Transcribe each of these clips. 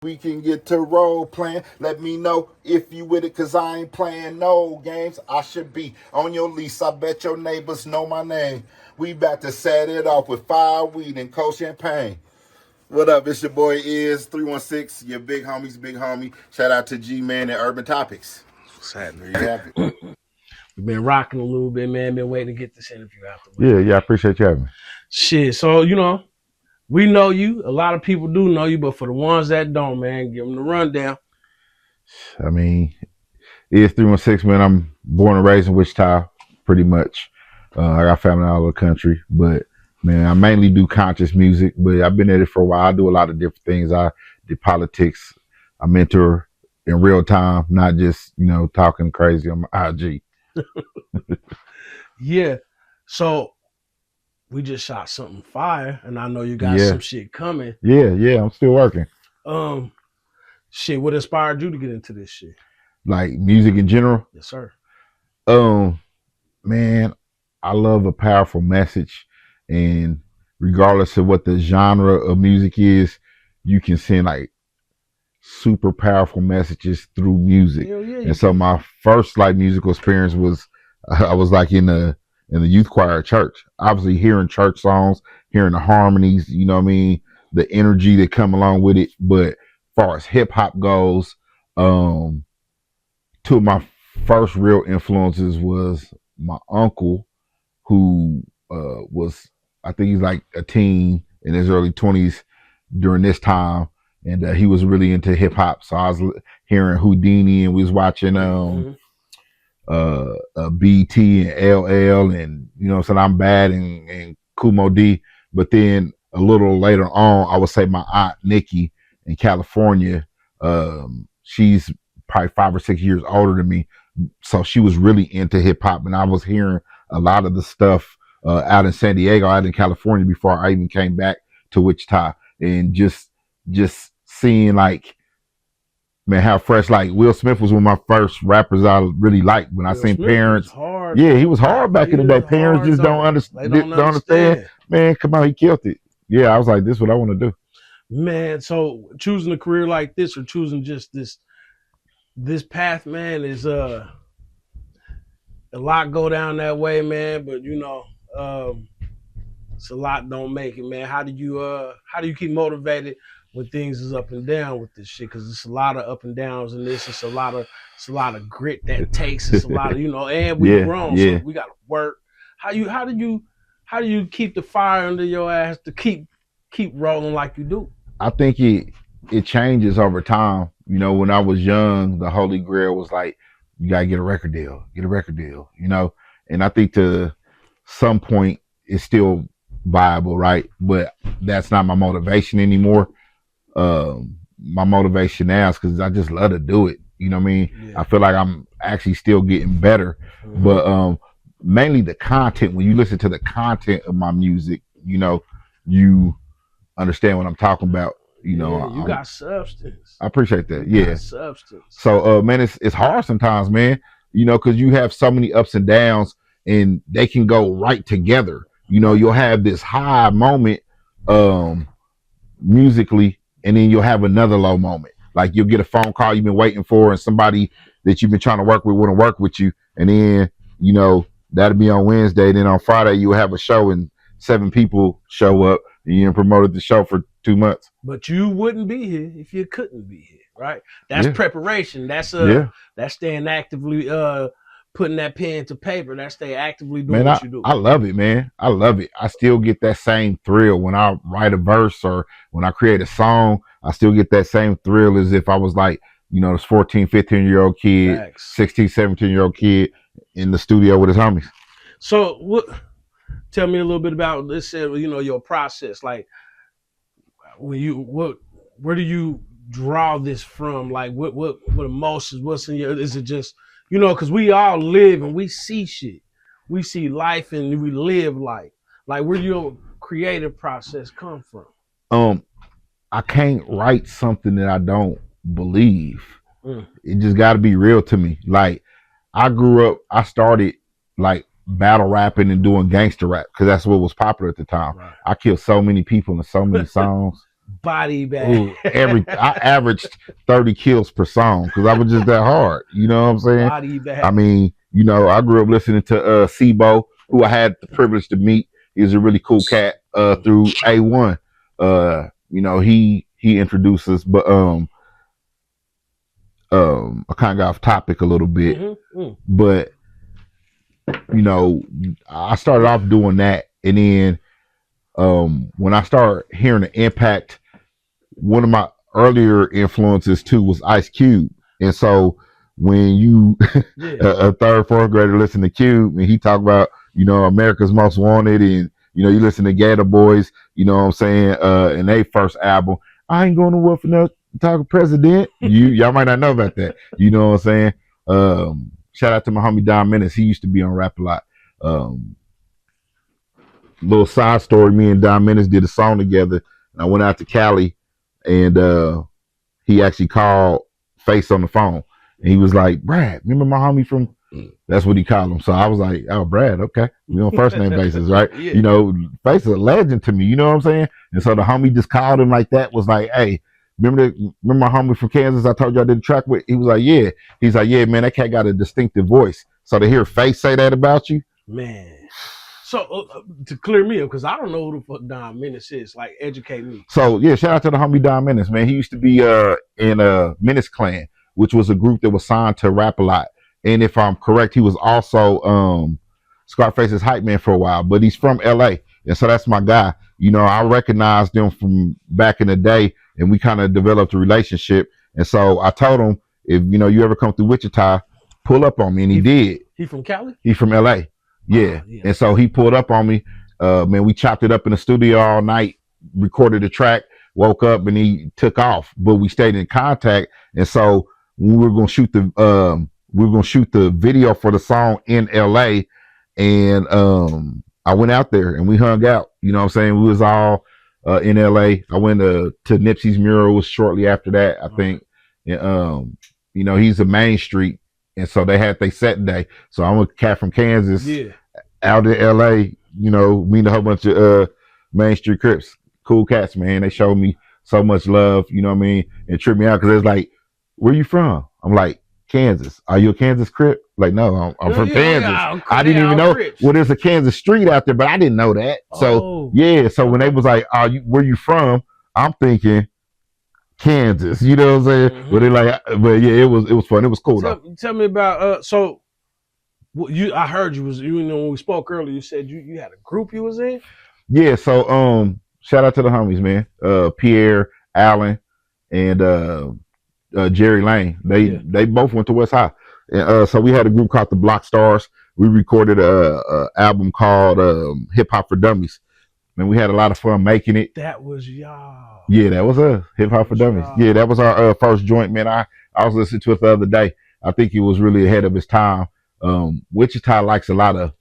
We can get to role playing. Let me know if you with it, cause I ain't playing no games. I should be on your lease. I bet your neighbors know my name. We about to set it off with fire, weed, and cold champagne. What up? It's your boy Iz316, your big homie. Shout out to G-Man and Urban Topics. What's happening? There you have it. We've been rocking a little bit, man. Been waiting to get this interview out the way. Yeah, I appreciate you having me. Shit, so, we know you. A lot of people do know you, but for the ones that don't, man, give them the rundown. I mean, Iz316, man. I'm born and raised in Wichita, pretty much. I got family all over the country, but man, I mainly do conscious music. But I've been at it for a while. I do a lot of different things. I did politics. I mentor in real time, not just talking crazy on my IG. Yeah. So we just shot something fire, and I know you got some shit coming. Yeah, I'm still working. Shit, what inspired you to get into this shit? Like music in general? Yes, sir. Man, I love a powerful message, and regardless of what the genre of music is, you can send like super powerful messages through music. Hell yeah, and so my first like musical experience was I was like in the youth choir at church. Obviously hearing church songs, hearing the harmonies, the energy that come along with it. But as far as hip hop goes, two of my first real influences was my uncle, who was, I think he's like a teen in his early 20s during this time. And he was really into hip hop. So I was hearing Houdini, and we was watching BT and LL, and so I'm Bad and Kumo D. But then a little later on, I would say my aunt Nikki in California, she's probably 5 or 6 years older than me. So she was really into hip hop, and I was hearing a lot of the stuff out in San Diego, out in California, before I even came back to Wichita, and just seeing like, man, how fresh. Like Will Smith was one of my first rappers I really liked. When I seen Smith Parents, yeah, he was hard back in the day. Parents just don't understand. Man, come on, he killed it. Yeah, I was like, this is what I want to do. Man, so choosing a career like this, or choosing just this path, man, is a lot go down that way, man. But it's a lot don't make it, man. How do you keep motivated when things is up and down with this shit? Because it's a lot of up and downs in this. It's a lot of grit that takes. It's a lot of and we grown, so we gotta work. How do you keep the fire under your ass to keep rolling like you do? I think it changes over time. When I was young, the holy grail was like, you gotta get a record deal. And I think to some point it's still viable, right? But that's not my motivation anymore. My motivation now is because I just love to do it. You know what I mean? Yeah. I feel like I'm actually still getting better. Mm-hmm. But mainly the content. When you listen to the content of my music, you understand what I'm talking about. You got substance. I appreciate that. Yeah, substance. So man, it's hard sometimes, man. Because you have so many ups and downs, and they can go right together. You'll have this high moment musically, and then you'll have another low moment. Like you'll get a phone call you've been waiting for, and somebody that you've been trying to work with wouldn't work with you. And then, that'll be on Wednesday. Then on Friday, you'll have a show and 7 people show up, and you promoted the show for 2 months. But you wouldn't be here if you couldn't be here, right? That's preparation. That's that's staying actively putting that pen to paper. That's stay actively doing what you do. I love it, man. I love it. I still get that same thrill when I write a verse or when I create a song. I still get that same thrill as if I was like, this 14, 15-year-old kid, Facts. 16, 17-year-old kid in the studio with his homies. So tell me a little bit about this, your process. Like where do you draw this from? Like what emotions, what's in your, is it just, because we all live and we see shit. We see life and we live life. Like where your creative process come from? I can't write something that I don't believe. It just got to be real to me. Like I started like battle rapping and doing gangster rap because that's what was popular at the time. Right. I killed so many people in so many songs. body bag. Ooh, I averaged 30 kills per song because I was just that hard. You know what I'm saying? Body bag. I mean, you know, I grew up listening to Sibo, who I had the privilege to meet. He's a really cool cat through A1. You know, he introduces, but I kind of got off topic a little bit, but you know, I started off doing that, and then when I started hearing the impact, one of my earlier influences too was Ice Cube, and so when you a third, fourth grader listen to Cube and he talk about, you know, America's Most Wanted, and you know, you listen to Gator Boys, you know what I'm saying, in their first album, I ain't going to war for no talking president. Y'all might not know about that. You know what I'm saying? Shout out to my homie Don Menace. He used to be on Rap a Lot. Little side story, me and Don Menace did a song together, and I went out to Cali, and he actually called Face on the phone, and he was like, Brad, remember my homie from, that's what he called him. So I was like, oh, Brad, okay, we on first name basis, right? Yeah. You know, Face is a legend to me, you know what I'm saying? And so the homie just called him like that, was like, hey, remember my homie from Kansas I told you I did a track with? He was like, yeah. He's like, yeah, man, that cat got a distinctive voice. So to hear Face say that about you, man. So to clear me up, because I don't know who the fuck Don Menace is. Like, educate me. So yeah, shout out to the homie Don Menace, man. He used to be in Menace Clan, which was a group that was signed to Rap a Lot. And if I'm correct, he was also Scarface's hype man for a while, but he's from LA. And so that's my guy. You know, I recognized him from back in the day, and we kind of developed a relationship. And so I told him, if you know you ever come through Wichita, pull up on me, and he did. He from Cali? He from LA. Yeah. Yeah. And so he pulled up on me. Man, we chopped it up in the studio all night, recorded the track, woke up, and he took off. But we stayed in contact. And so we were gonna shoot the video for the song in LA. And I went out there and we hung out. You know what I'm saying? We was all in LA. I went to Nipsey's mural was shortly after that, I think. And, you know, he's a Main Street. And so they had their set day. So I'm a cat from Kansas, out in LA, you know, meeting a whole bunch of Main Street Crips. Cool cats, man. They showed me so much love, you know what I mean? And tripped me out because it's like, where you from? I'm like, Kansas. Are you a Kansas Crip? Like, no, I'm from Kansas. I didn't even know. Well, there's a Kansas street out there, but I didn't know that. So yeah, so when they was like, where you from? I'm thinking Kansas, you know what I'm saying? But they like, but yeah, it was fun. It was cool though. Tell me about so I heard you know, when we spoke earlier, you said you had a group you was in? Yeah, so shout out to the homies, man. Pierre, Allen, and Jerry Lane. They both went to West High. And so we had a group called the Block Stars. We recorded a album called Hip Hop for Dummies. And we had a lot of fun making it. That was y'all. Yeah, that was us. Hip Hop for Dummies. Yeah, that was our first joint, man. I was listening to it the other day. I think it was really ahead of its time. Wichita likes a lot of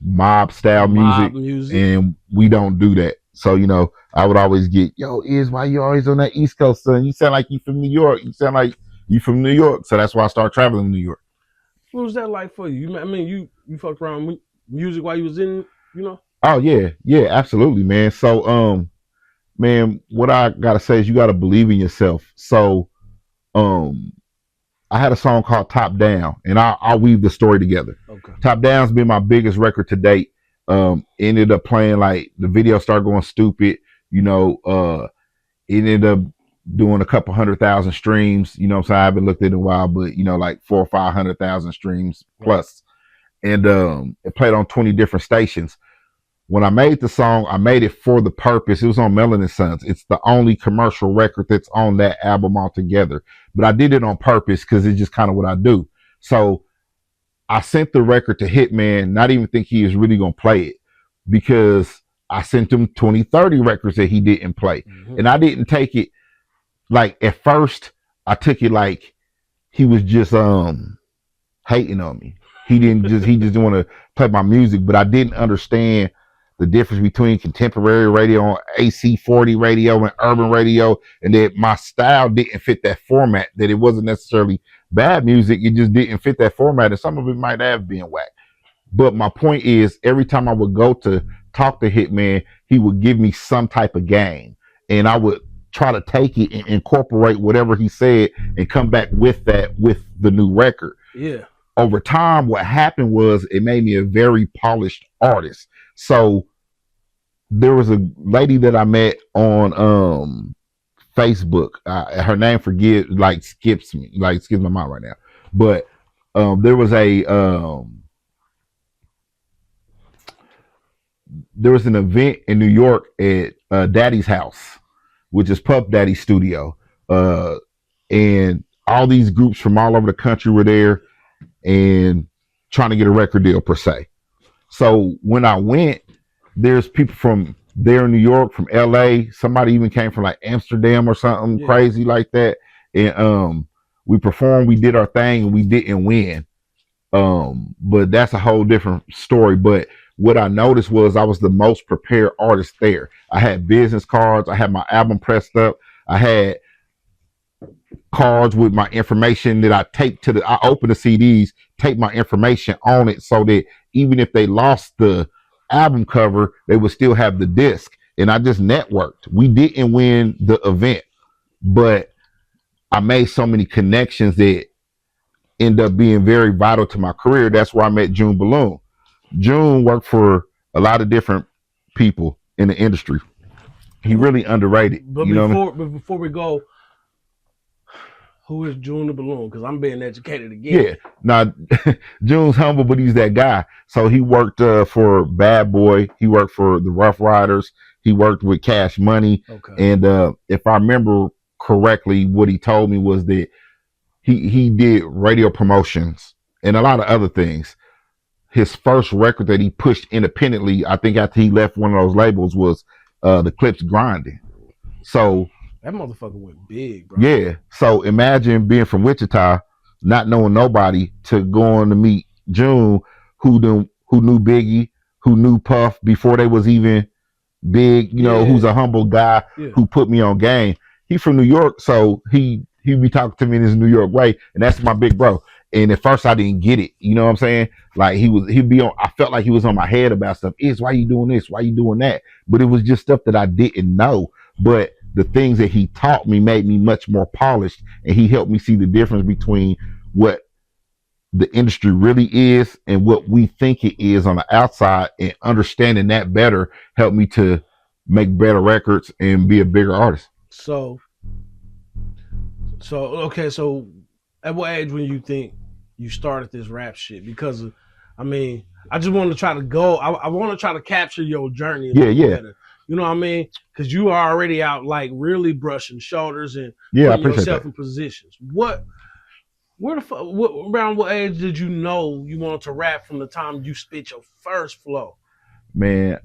mob style music, and we don't do that. So, you know, I would always get, yo, why you always on that East Coast, son? You sound like you from New York. You sound like you from New York. So that's why I started traveling to New York. What was that like for you? I mean, you fucked around with music while you was in, you know? Oh yeah, absolutely, man. So man, what I gotta say is you gotta believe in yourself. So I had a song called Top Down, and I'll weave the story together. Okay. Top Down's been my biggest record to date. Ended up playing, like, the video started going stupid, you know. It ended up doing a couple 100,000 streams, you know what I'm saying? I haven't looked at it in a while, but you know, like 400,000 or 500,000 streams plus. And it played on 20 different stations. When I made the song, I made it for the purpose. It was on Melanin Sons. It's the only commercial record that's on that album altogether. But I did it on purpose because it's just kind of what I do. So I sent the record to Hitman, not even think he was really going to play it, because I sent him 20, 30 records that he didn't play. And I didn't take it, like, at first, I took it like he was just hating on me. He just didn't want to play my music, but I didn't understand the difference between contemporary radio and AC40 radio and urban radio, and that my style didn't fit that format, that it wasn't necessarily bad music, it just didn't fit that format, and some of it might have been whack. But my point is, every time I would go to talk to Hitman, he would give me some type of game, and I would try to take it and incorporate whatever he said and come back with that with the new record. Yeah. Over time, what happened was it made me a very polished artist. So there was a lady that I met on Facebook. Her name skips my mind right now. But there was an event in New York at Daddy's house, which is Puff Daddy's studio, and all these groups from all over the country were there and trying to get a record deal per se. So when I went, there's people from there in New York, from LA, somebody even came from like Amsterdam or something crazy like that. And we performed, we did our thing, and we didn't win. But that's a whole different story. But what I noticed was I was the most prepared artist there. I had business cards, I had my album pressed up, I had cards with my information that I open the CDs, take my information on it so that even if they lost the album cover, they would still have the disc. And I just networked. We didn't win the event, but I made so many connections that end up being very vital to my career. That's where I met June Balloon. June worked for a lot of different people in the industry. He really underrated. But before we go, who is June the Balloon? Because I'm being educated again. Yeah. Now, June's humble, but he's that guy. So he worked for Bad Boy. He worked for the Rough Riders. He worked with Cash Money. Okay. And if I remember correctly, what he told me was that he did radio promotions and a lot of other things. His first record that he pushed independently, I think after he left one of those labels, was the Clips Grinding. So that motherfucker went big, bro. Yeah. So imagine being from Wichita, not knowing nobody, to going to meet June, who knew Biggie, who knew Puff before they was even big, who's a humble guy who put me on game. He from New York, so he be talking to me in his New York way, and that's my big bro. And at first I didn't get it, you know what I'm saying? Like I felt like he was on my head about stuff. Why you doing this? Why you doing that? But it was just stuff that I didn't know. But the things that he taught me made me much more polished, and he helped me see the difference between what the industry really is and what we think it is on the outside, and understanding that better helped me to make better records and be a bigger artist. So at what age when you think you started this rap shit? Because I just want to try to go. I want to try to capture your journey. Better. You know what I mean? Because you are already out like really brushing shoulders and putting yourself in positions. Around what age did you know you wanted to rap from the time you spit your first flow? Man,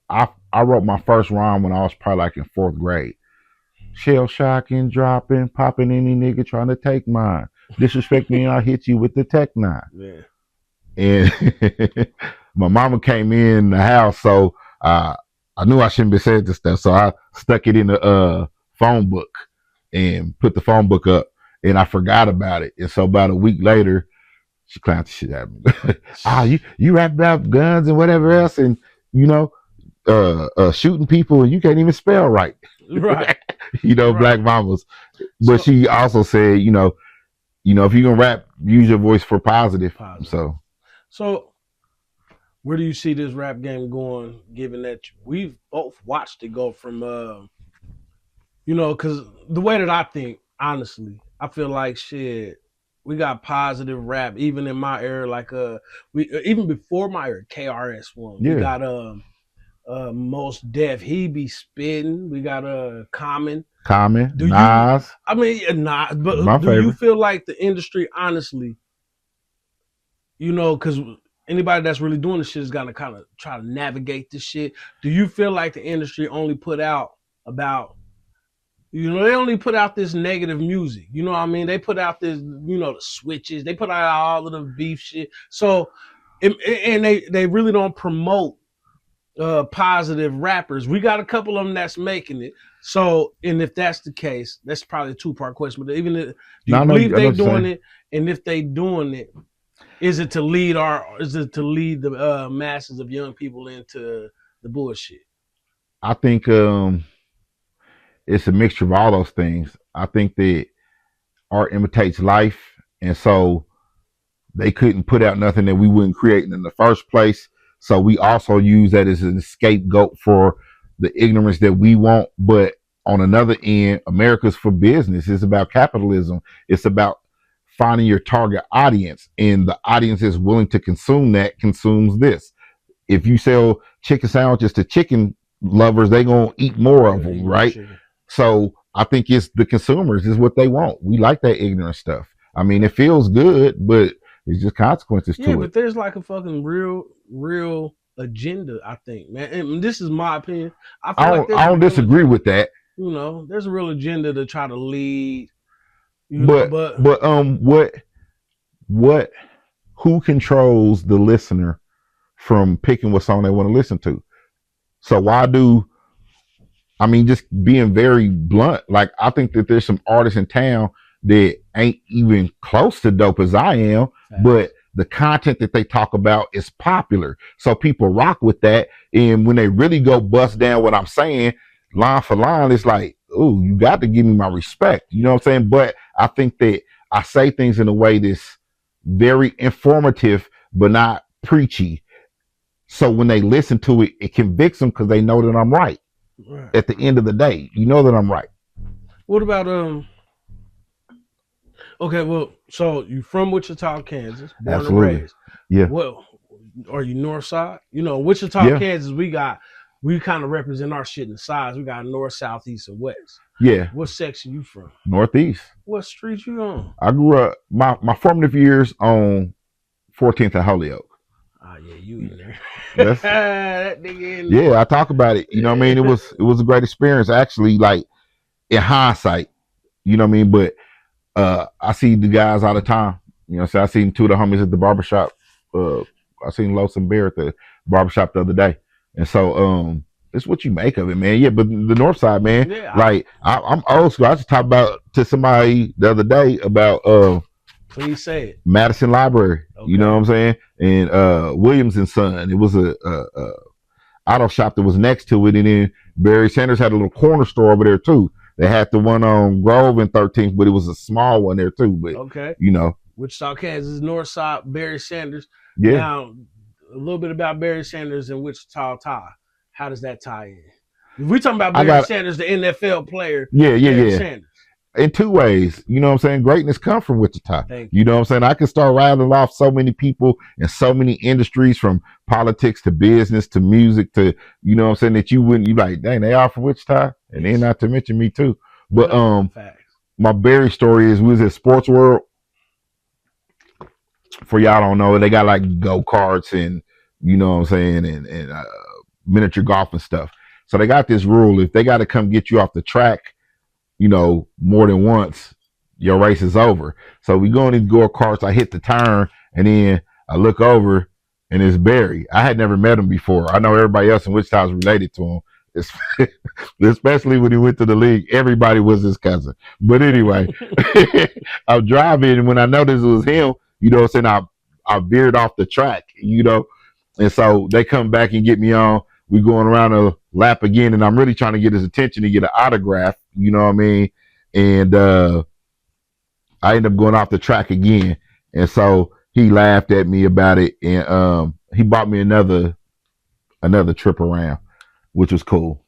I wrote my first rhyme when I was probably like in 4th grade. Shell shocking, dropping, popping any nigga trying to take mine. Disrespect me and I'll hit you with the Tech 9. Yeah. And my mama came in the house, so I knew I shouldn't be saying this stuff, so I stuck it in the phone book and put the phone book up, and I forgot about it. And so about a week later, she clowned the shit out of me. You rap about guns and whatever else, and shooting people, and you can't even spell right. Right. Right. Black mamas. But she also said, if you're gonna rap, use your voice for positive. So where do you see this rap game going, given that we've both watched it go from because the way that I think, honestly, I feel like shit, we got positive rap even in my era, like even before my era, KRS-One. We got Most Def, he be spitting. We got Common, Nas. Nas. But do you feel like the industry, honestly, because anybody that's really doing this shit is gonna kind of try to navigate this shit. Do you feel like the industry only put out about, they only put out this negative music? You know what I mean? They put out this, the switches. They put out all of the beef shit. So, and they really don't promote positive rappers. We got a couple of them that's making it. So, and if that's the case, that's probably a 2-part question. But even if you believe they doing it, and if they doing it, is it to lead the masses of young people into the bullshit? I think it's a mixture of all those things. I think that art imitates life, and so they couldn't put out nothing that we wouldn't create in the first place. So we also use that as an scapegoat for the ignorance that we want. But on another end, America's for business. It's about capitalism. It's about finding your target audience, and the audience is willing to consume that consumes this. If you sell chicken sandwiches to chicken lovers, they gonna eat more of them, right? So I think it's the consumers is what they want. We like that ignorant stuff. I mean, it feels good, but it's just consequences to it. Yeah, but there's like a fucking real agenda, I think, man. And this is my opinion. I don't disagree with that. You know, there's a real agenda to try to lead. But what who controls the listener from picking what song they want to listen to? So just being very blunt, like I think that there's some artists in town that ain't even close to dope as I am, but the content that they talk about is popular. So people rock with that. And when they really go bust down what I'm saying, line for line, it's like, oh, you got to give me my respect. You know what I'm saying? But I think that I say things in a way that's very informative, but not preachy. So when they listen to it, it convicts them because they know that I'm right. At the end of the day, you know that I'm right. What about okay, well, so you from Wichita, Kansas, born Absolutely. and raised. Yeah. Well, are you north side? You know, Wichita, Kansas, we kind of represent our shit in the sides. We got north, south, east, and west. Yeah. What section you from? Northeast. What street you on? I grew up my formative years on 14th and Holyoke. Oh yeah, you in there. That nigga in there. Yeah, I talk about it. You know what I mean? It was a great experience, actually, like in hindsight. You know what I mean? But I see the guys all the time. You know, so I seen two of the homies at the barbershop. I seen Los and Bear at the barbershop the other day. And so it's what you make of it, man. Yeah, but the north side, man, like I'm old school. I just talked about to somebody the other day about please say it. Madison Library. Okay. You know what I'm saying? And Williams and Son. It was a auto shop that was next to it, and then Barry Sanders had a little corner store over there too. They had the one on Grove and 13th, but it was a small one there too. But you know, Wichita, Kansas, North Side, Barry Sanders. Yeah. Now, a little bit about Barry Sanders and Wichita tie. How does that tie in? If we talking about Barry Sanders, the NFL player. Yeah. Sanders. In two ways, you know what I'm saying? Greatness comes from Wichita. You know what I'm saying? I can start rattling off so many people in so many industries, from politics to business to music to, you know what I'm saying, that you like, dang, they are from Wichita, and then not to mention me too. But my Barry story is, we was at Sports World. For y'all don't know, they got like go-karts and, you know what I'm saying, and miniature golf and stuff. So they got this rule: if they got to come get you off the track, you know, more than once, your race is over. So we go in these go-karts, I hit the turn, and then I look over, and it's Barry. I had never met him before. I know everybody else in Wichita is related to him, especially when he went to the league. Everybody was his cousin. But anyway, I'm driving, and when I noticed it was him, you know what I'm saying, I veered off the track, you know, and so they come back and get me on. We going around a lap again, and I'm really trying to get his attention to get an autograph, you know what I mean? And I end up going off the track again. And so he laughed at me about it, and he bought me another trip around, which was cool.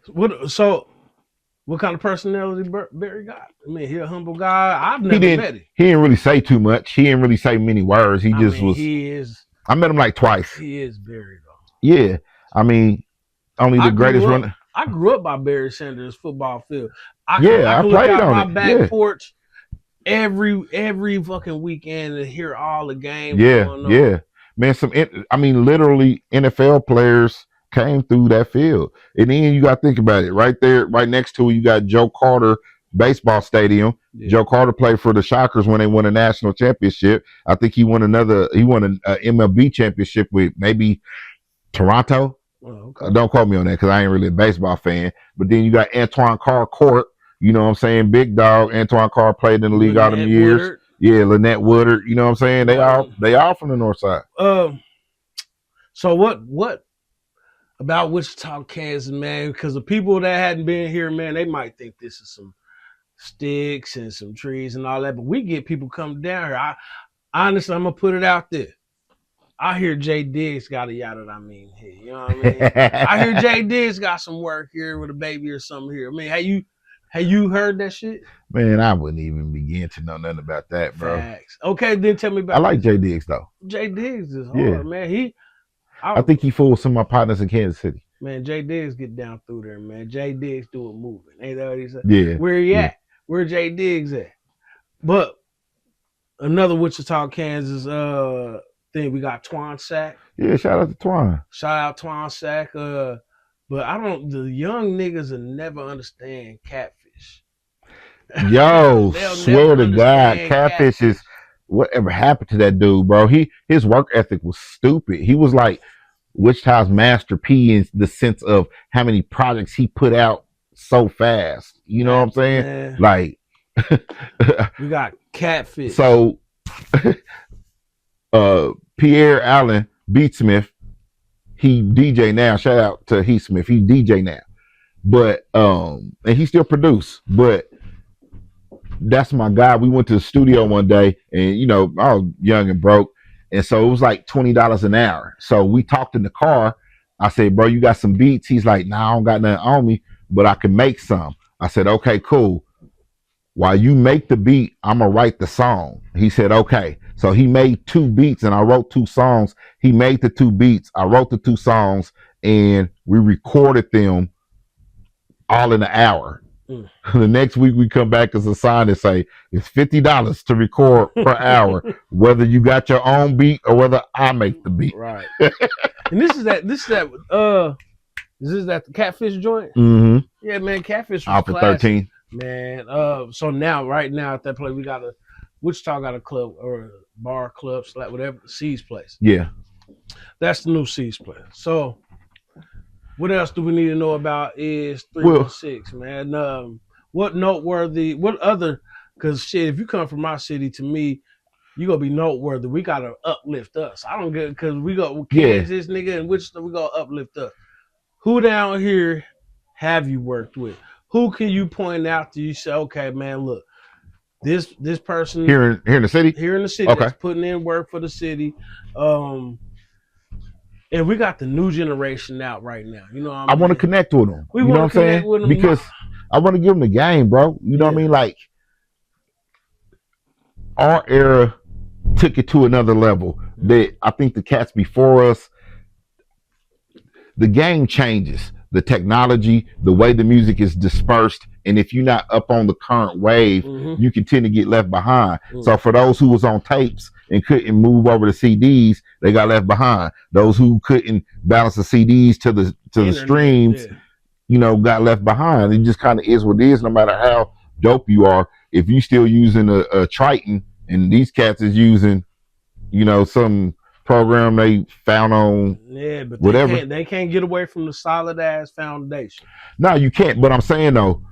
What kind of personality Barry got? I mean, he a humble guy. I've never met him. He didn't really say too much. He didn't really say many words. He just was. He is. I met him like twice. He is Barry, though. Yeah. I mean, only the greatest runner. I grew up by Barry Sanders football field. I played look out on my it. back porch every fucking weekend and hear all the games. Yeah. Man, literally NFL players came through that field. And then you got to think about it. Right there, right next to it, you got Joe Carter baseball stadium. Yeah. Joe Carter played for the Shockers when they won a national championship. I think he won an MLB championship with maybe Toronto. Oh, okay. Don't quote me on that because I ain't really a baseball fan. But then you got Antoine Carr Court. You know what I'm saying? Big dog. Antoine Carr played in the league all them years. Woodard. Yeah, Lynette Woodard. You know what I'm saying? They all from the north side. So what about Wichita, Kansas, man, because the people that hadn't been here, man, they might think this is some sticks and some trees and all that, but we get people come down here. Honestly, I'm gonna put it out there. I hear Jay Diggs got a yacht that I mean here. You know what I mean? I hear Jay Diggs got some work here with a baby or something here. I mean, have you heard that shit? Man, I wouldn't even begin to know nothing about that, bro. Facts. Okay, then tell me about. I like Jay Diggs though. Jay Diggs is hard, man. I think he fooled some of my partners in Kansas City. Man, Jay Diggs get down through there, man. Jay Diggs doing moving. Ain't that what he said? Yeah. Where he at? Where Jay Diggs at? But another Wichita, Kansas thing, we got Twan Sack. Yeah, shout out to Twan. Shout out Twan Sack. But the young niggas will never understand catfish. Yo, swear to God, catfish is whatever happened to that dude, bro. His work ethic was stupid. He was like Wichita's Master P in the sense of how many projects he put out so fast. You know what I'm saying? Man. Like we got catfish. So Pierre Allen Beatsmith, he DJ now. Shout out to Heath Smith. He DJ now. But and he still produce, but that's my guy. We went to the studio one day, and you know, I was young and broke, and so it was like $20 an hour. So we talked in the car. I said, bro, you got some beats? He's like, nah, I don't got nothing on me, but I can make some. I said, okay, cool. While you make the beat, I'm gonna write the song. He said, okay. So he made 2 beats and I wrote 2 songs. He made the 2 beats. I wrote the 2 songs and we recorded them all in an hour. The next week we come back as a sign and say it's $50 to record per hour, whether you got your own beat or whether I make the beat. Right. And this is that the Catfish joint? Mm-hmm. Yeah, man, Catfish was Alpha classic. 13. Man, so right now at that place we got Wichita got a club or a bar, club, whatever, C's place. Yeah. That's the new C's place. So what else do we need to know about Iz316, man? What other, because shit, if you come from my city, to me, you gonna be noteworthy. We gotta uplift us. I don't get, because we go Kansas nigga and Wichita, we gonna uplift us. Who down here have you worked with? Who can you point out to you say, okay, man, look, this person here in the city? Here in the city, okay, that's putting in work for the city. And we got the new generation out right now. You know what I mean? I want to connect with them. You know what I'm saying? With them because I want to give them the game, bro. You know what I mean? Like, our era took it to another level. That I think the cats before us, the game changes. The technology, the way the music is dispersed, and if you're not up on the current wave, you can tend to get left behind. So for those who was on tapes and couldn't move over to CDs, they got left behind. Those who couldn't balance the CDs to the streams, you know, got left behind. It just kind of is what it is. No matter how dope you are, if you still using a Triton, and these cats is using, you know, some program they found on but whatever, they can't get away from the solid ass foundation. No, you can't. But I'm saying though,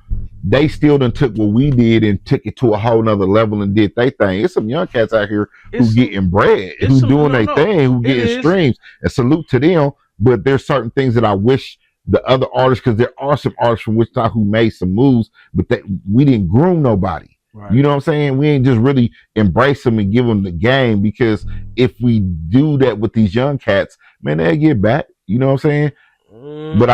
they still done took what we did and took it to a whole nother level and did their thing. It's some young cats out here who getting bread, who doing their thing, who getting streams, and salute to them. But there's certain things that I wish the other artists, because there are some artists from Wichita who made some moves, but that we didn't groom nobody. Right. You know what I'm saying? We ain't just really embrace them and give them the game, because if we do that with these young cats, man, they'll get back. You know what I'm saying? But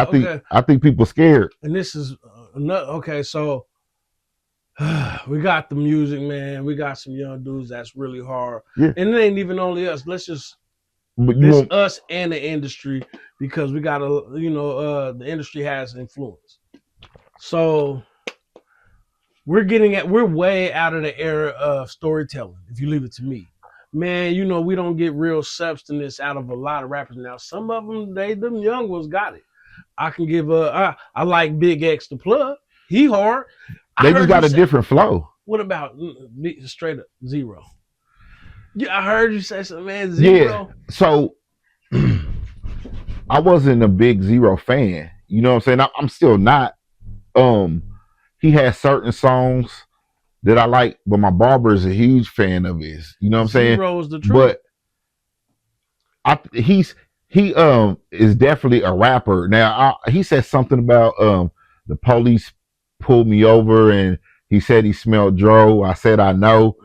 I think people scared. And this is okay. So we got the music, man. We got some young dudes that's really hard, and it ain't even only us. Let's just us and the industry, because we got the industry has influence. So we're way out of the era of storytelling, if you leave it to me. Man, you know, we don't get real substance out of a lot of rappers now. Some of them, them young ones got it. I can give I like Big X the Plug. He hard. They just got a different flow. What about straight up Zero? Yeah, I heard you say something, man. Zero. Yeah. So I wasn't a big Zero fan. You know what I'm saying? I'm still not. He has certain songs that I like, but my barber is a huge fan of his. You know what I'm saying? Zero's the truth. But he is definitely a rapper. Now he said something about the police pulled me over and he said he smelled dro. I said I know.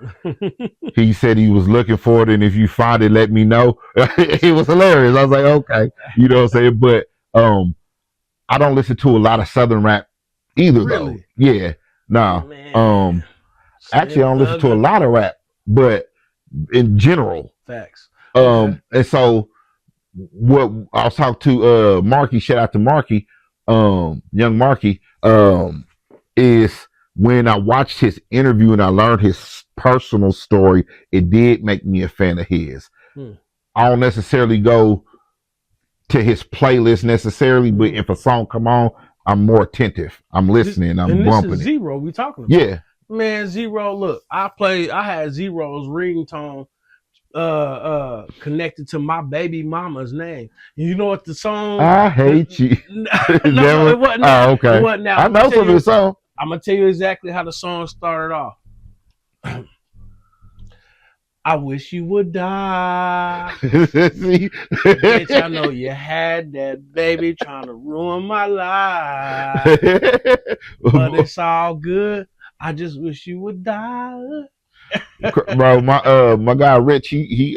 He said he was looking for it, and if you find it, let me know. It was hilarious. I was like, okay, you know what I'm saying? But I don't listen to a lot of Southern rap either, though. Yeah, nah. Actually, I don't listen to a lot of rap, but in general, facts. And so what I was talking to Marky, shout out to Marky, young Marky, is when I watched his interview and I learned his personal story, it did make me a fan of his. I don't necessarily go to his playlist necessarily, but if a song come on, I'm more attentive. I'm listening. I'm bumping this is it. Zero we talking about. Yeah. Man, Zero, look, I had Zero's ringtone connected to my baby mama's name. You know what the song? I hate you. No, it wasn't now. Oh, okay. It wasn't now. I know some of the song. I'm gonna tell you exactly how the song started off. I wish you would die. Bitch, I know you had that baby trying to ruin my life. But it's all good. I just wish you would die. Bro, my guy Rich, he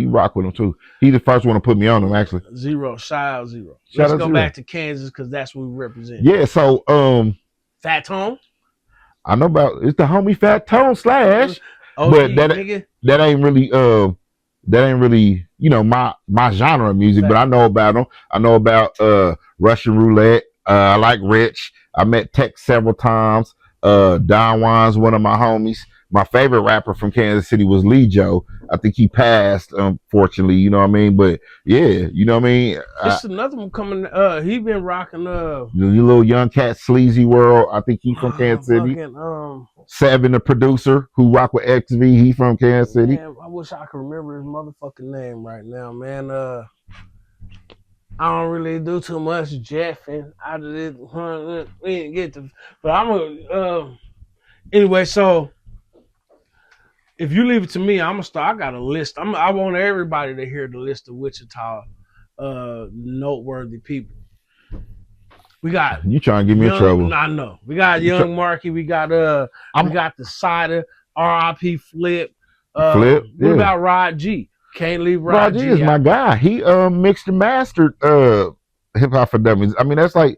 rock with him too. He's the first one to put me on him, actually. Zero, shout out Zero. Let's go back to Kansas because that's what we represent. Yeah, so Fat Tone. I know about it's the homie Fat Tone Slash. OG, but that ain't really my genre of music. But I know about them. I know about Russian Roulette. I like Rich. I met Tech several times. Don Juan's one of my homies. My favorite rapper from Kansas City was Lee Joe. I think he passed, unfortunately, you know what I mean? But yeah, you know what I mean? It's another one coming. He been rocking the little young cat Sleazy World. I think he from Kansas City. Seven, the producer who rock with XV, he from Kansas City. Man, I wish I could remember his motherfucking name right now, man. I don't really do too much jeffing. I did we didn't get to, but I'm anyway. So if you leave it to me, I'm gonna start. I got a list. I want everybody to hear the list of Wichita noteworthy people. We got you trying to get me in trouble. I know. We got Young Marky. We got the Cider, R.I.P. Flip. Flip. What about Rod G? Can't leave Rod G is my guy. He mixed and mastered Hip Hop for Dummies. I mean, that's like,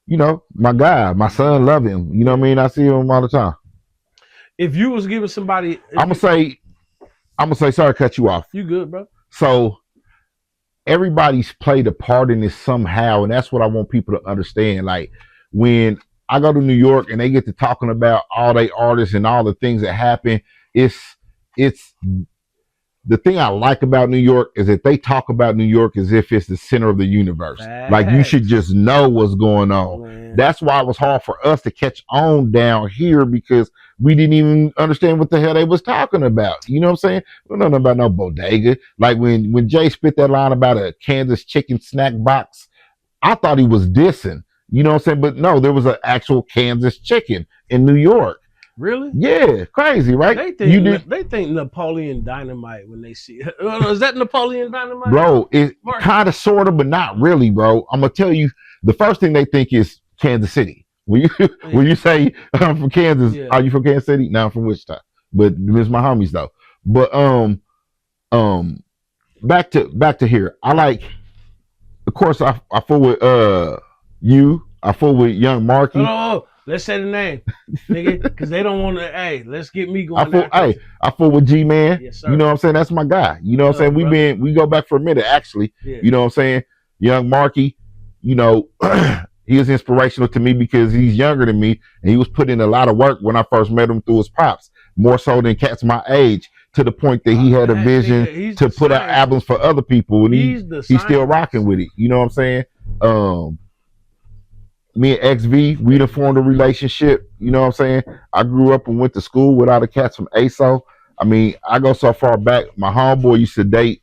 my guy. My son love him. You know what I mean? I see him all the time. If you was giving somebody, I'm gonna say, sorry to cut you off. You good, bro? So everybody's played a part in this somehow, and that's what I want people to understand. Like when I go to New York and they get to talking about all they artists and all the things that happen, it's the thing I like about New York is that they talk about New York as if it's the center of the universe. Like you should just know what's going on. Man. That's why it was hard for us to catch on down here because we didn't even understand what the hell they was talking about. You know what I'm saying? We don't know about no bodega. Like when Jay spit that line about a Kansas chicken snack box, I thought he was dissing. You know what I'm saying? But no, there was an actual Kansas chicken in New York. Really? Yeah, crazy, right? They think Napoleon Dynamite when they see it. Is that Napoleon Dynamite? Bro, it kind of, sort of, but not really, bro. I'm gonna tell you, the first thing they think is Kansas City. When you say I'm from Kansas, are you from Kansas City? No, I'm from Wichita. But it's my homies though. But back to here. I like, of course, I fool with you. I fool with Young Marky. Oh. Let's say the name, nigga, because they don't want to. Hey, let's get me going. I fool with G Man. Yes, sir. You know what I'm saying? That's my guy. You know what I'm saying? We go back for a minute actually. Yeah. You know what I'm saying? Young Marky, he is inspirational to me because he's younger than me and he was putting in a lot of work when I first met him through his pops, more so than cats my age, to the point that he had a vision to put out albums for other people, and he's still rocking with it. You know what I'm saying? Me and XV, we done formed a relationship. You know what I'm saying? I grew up and went to school with all the cats from ASO. I mean, I go so far back. My homeboy used to date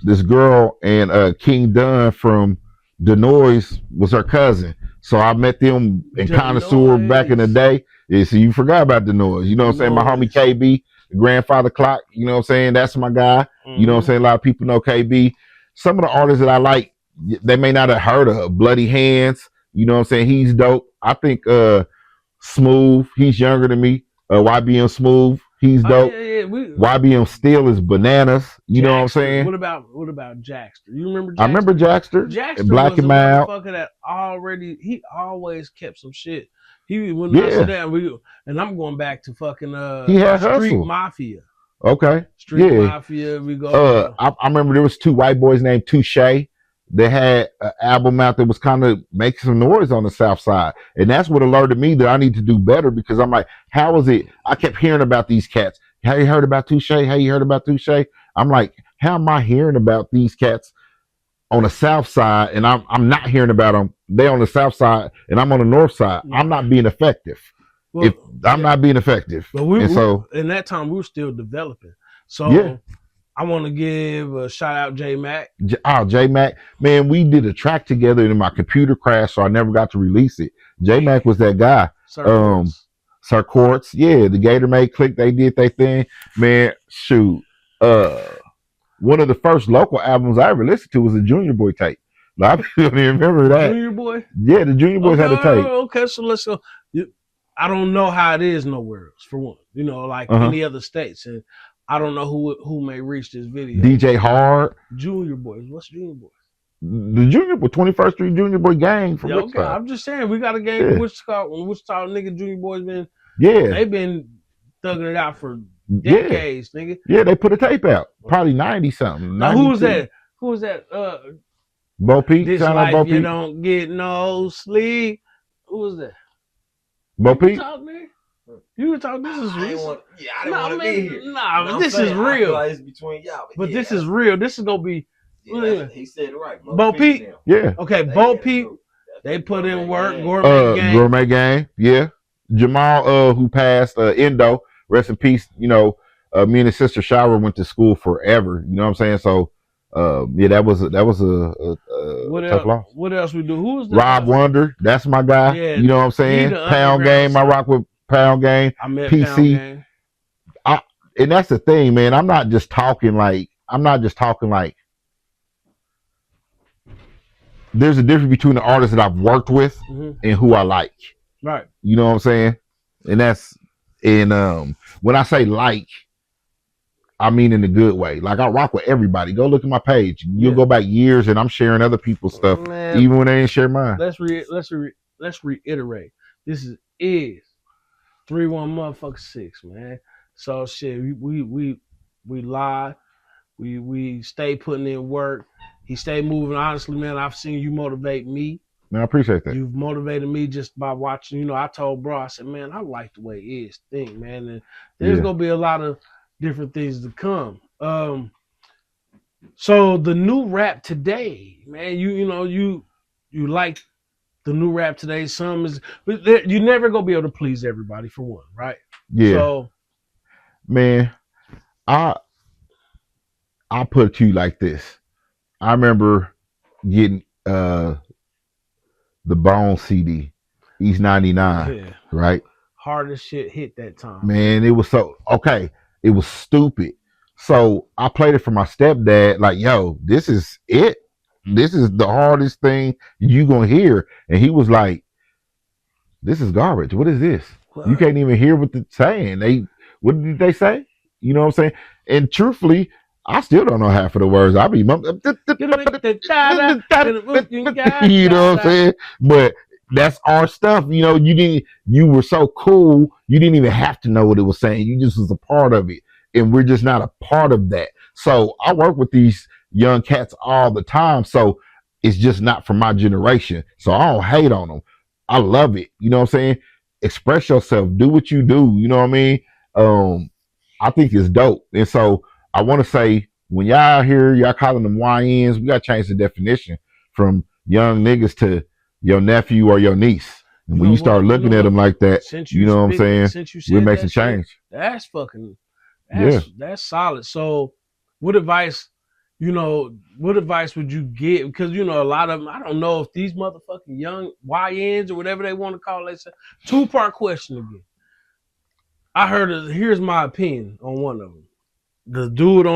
this girl, and King Dunn from Denoise was her cousin. So I met them in Connoisseur back in the day. Yeah, so you forgot about Denoise. You know what I'm saying? My homie KB, Grandfather Clock, you know what I'm saying? That's my guy. You know what I'm saying? A lot of people know KB. Some of the artists that I like, they may not have heard of. Bloody Hands, you know what I'm saying? He's dope. I think Smooth, he's younger than me. YBM Smooth, he's dope. YBM Steel is bananas. You know what I'm saying? What about Jackster? You remember Jackster? I remember Jackster. Jackster Black was and a Mild. motherfucker that he always kept some shit. I said that, and I'm going back to fucking he had Street hustle. Mafia. Okay. Street Mafia. We go. I remember there was two white boys named Touche. They had an album out that was kind of making some noise on the South Side, and that's what alerted me that I need to do better, because I'm like, how is it? I kept hearing about these cats. Have you heard about Touche? Have you heard about Touche? I'm like, how am I hearing about these cats on the South Side, and I'm not hearing about them? They on the South Side, and I'm on the North Side. I'm not being effective. Well, I'm not being effective. But in that time we were still developing. So I want to give a shout out J Mac. J Mac, man, we did a track together and my computer crashed, so I never got to release it. J Mac was that guy. Sir Quartz, the Gator Made Click, they did their thing. Man, shoot. One of the first local albums I ever listened to was the Junior Boy tape. A lot of people don't even remember that. Junior Boy? Yeah, the Junior Boys had a tape. Okay, so let's go. I don't know how it is nowhere else, for one. You know, like any other states. And I don't know who may reach this video. DJ Hard. Junior Boys. What's Junior Boys? The Junior Boy, 21st Street Junior Boy gang from Wichita. Okay, I'm just saying, we got a gang from Wichita. Wichita nigga Junior Boys been, they've been thugging it out for decades, nigga. Yeah, they put a tape out. Probably 90 something. Now, who was that? Who was that? Bo Peep. This life Bo you Peep. Don't get no sleep. Who was that? Bo Peep. You can talk. This is real. I didn't want to be here. Nah, this is real. Like it's between y'all. But this is real. This is gonna be. He said it right. Bo Peep. Yeah. Okay, Bo Peep. They put in work. Gourmet Gang. Yeah. Jamal, who passed, Endo, rest in peace. You know, me and his sister Shower went to school forever. You know what I'm saying? So, that was a tough loss. What else we do? Who's the Rob Wonder? That's my guy. Yeah, you know what I'm saying? Pound Game. I rock with Pound Game. I met PC. Pound Game. And that's the thing, man. I'm not just talking like. There's a difference between the artists that I've worked with and who I like. Right. You know what I'm saying? And when I say like, I mean in a good way. Like I rock with everybody. Go look at my page. You'll go back years and I'm sharing other people's stuff, even when they ain't share mine. Let's reiterate. This is Iz316, man. So shit, we live. We stay putting in work. He stayed moving. Honestly, man, I've seen you motivate me. Man, I appreciate that. You've motivated me just by watching. You know, I told bro, I said, man, I like the way Iz think, man. And there's gonna be a lot of different things to come. So the new rap today, man, you like the new rap today. Some is, but you never gonna be able to please everybody, for one, right? Yeah. So, man, I put it to you like this. I remember getting the Bone CD, Iz316, right? Hardest shit hit that time. Man, it was it was stupid. So I played it for my stepdad, like, yo, this is it. This is the hardest thing you gonna hear. And he was like, this is garbage. What is this? What? You can't even hear what they're saying. What did they say? You know what I'm saying? And truthfully, I still don't know half of the words. I be, you know what I'm saying? But that's our stuff. You know, you were so cool. You didn't even have to know what it was saying. You just was a part of it. And we're just not a part of that. So I work with these young cats all the time. So it's just not from my generation. So I don't hate on them. I love it. You know what I'm saying? Express yourself. Do what you do. You know what I mean? I think it's dope. And so I want to say, when y'all out here, y'all calling them YNs, we got to change the definition from young niggas to your nephew or your niece. And when you start looking at them like that, you know what I'm saying? We make some change. That's fucking, that's solid. So what advice would you give? Because, you know, a lot of them, I don't know if these motherfucking young YNs or whatever they want to call themselves. Two-part question again. I heard. Here's my opinion on one of them. The dude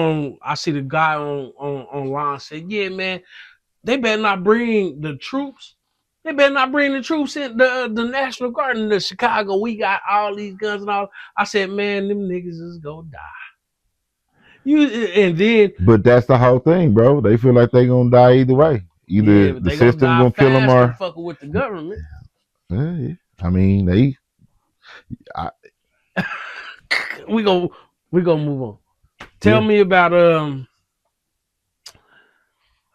I see the guy online said, "Yeah, man, they better not bring the troops. They better not bring the troops in the National Guard in the Chicago. We got all these guns and all." I said, "Man, them niggas is gonna die." And then, but that's the whole thing, bro. They feel like they gonna die either way. Either but the they gonna system die gonna kill them, fast or and fucking with the government. yeah. I mean, they. we gonna move on. Tell me about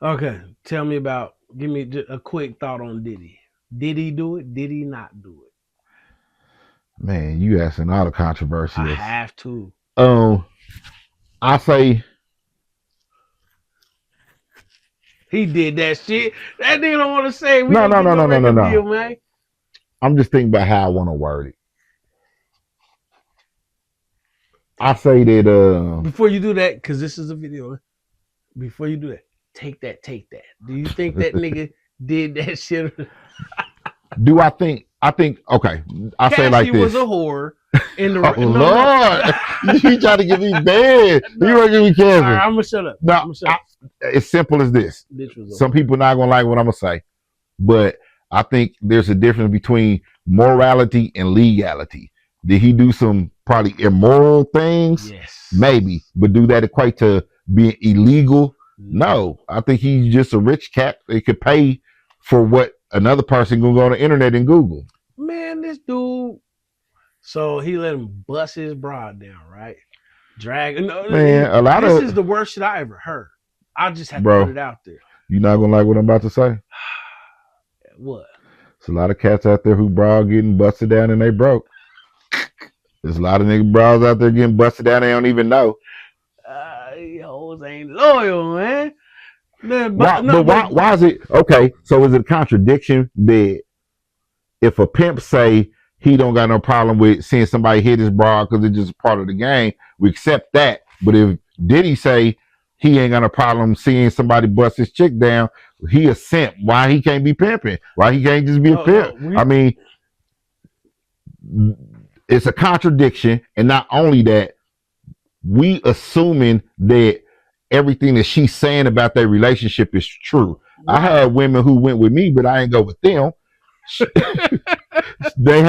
Okay, tell me about. Give me a quick thought on Diddy. Did he do it? Did he not do it? Man, you asking all the controversies. I have to. I say he did that shit. That nigga don't want to say. No. Deal, man. I'm just thinking about how I want to word it. I say that before you do that, because this is a video. Before you do that, take that. Do you think that nigga did that shit? Do I think? Okay. I say like this. Was a whore in the. Lord, you trying to get me bad? You want to give me Kevin? Right, I'm gonna shut up. No, it's simple as this. Some people not gonna like what I'm gonna say, but I think there's a difference between morality and legality. Did he do some probably immoral things? Yes. Maybe, but do that equate to being illegal? No. I think he's just a rich cat that could pay for what another person gonna go on the internet and Google. Man, this dude. So he let him bust his broad down, right? Drag. Man, this is the worst shit I ever heard. I just had to put it out there. You're not gonna like what I'm about to say? What? There's a lot of cats out there who broad getting busted down and they broke. There's a lot of nigga bras out there getting busted down, they don't even know. Hoes ain't loyal, man. Why is it okay? So is it a contradiction that if a pimp say he don't got no problem with seeing somebody hit his bra because it's just part of the game, we accept that. But if Diddy say he ain't got no problem seeing somebody bust his chick down, he a simp. Why he can't be pimping? Why he can't just be a pimp? I mean, it's a contradiction, and not only that, we assuming that everything that she's saying about their relationship is true. Right. I had women who went with me, but I ain't go with them. they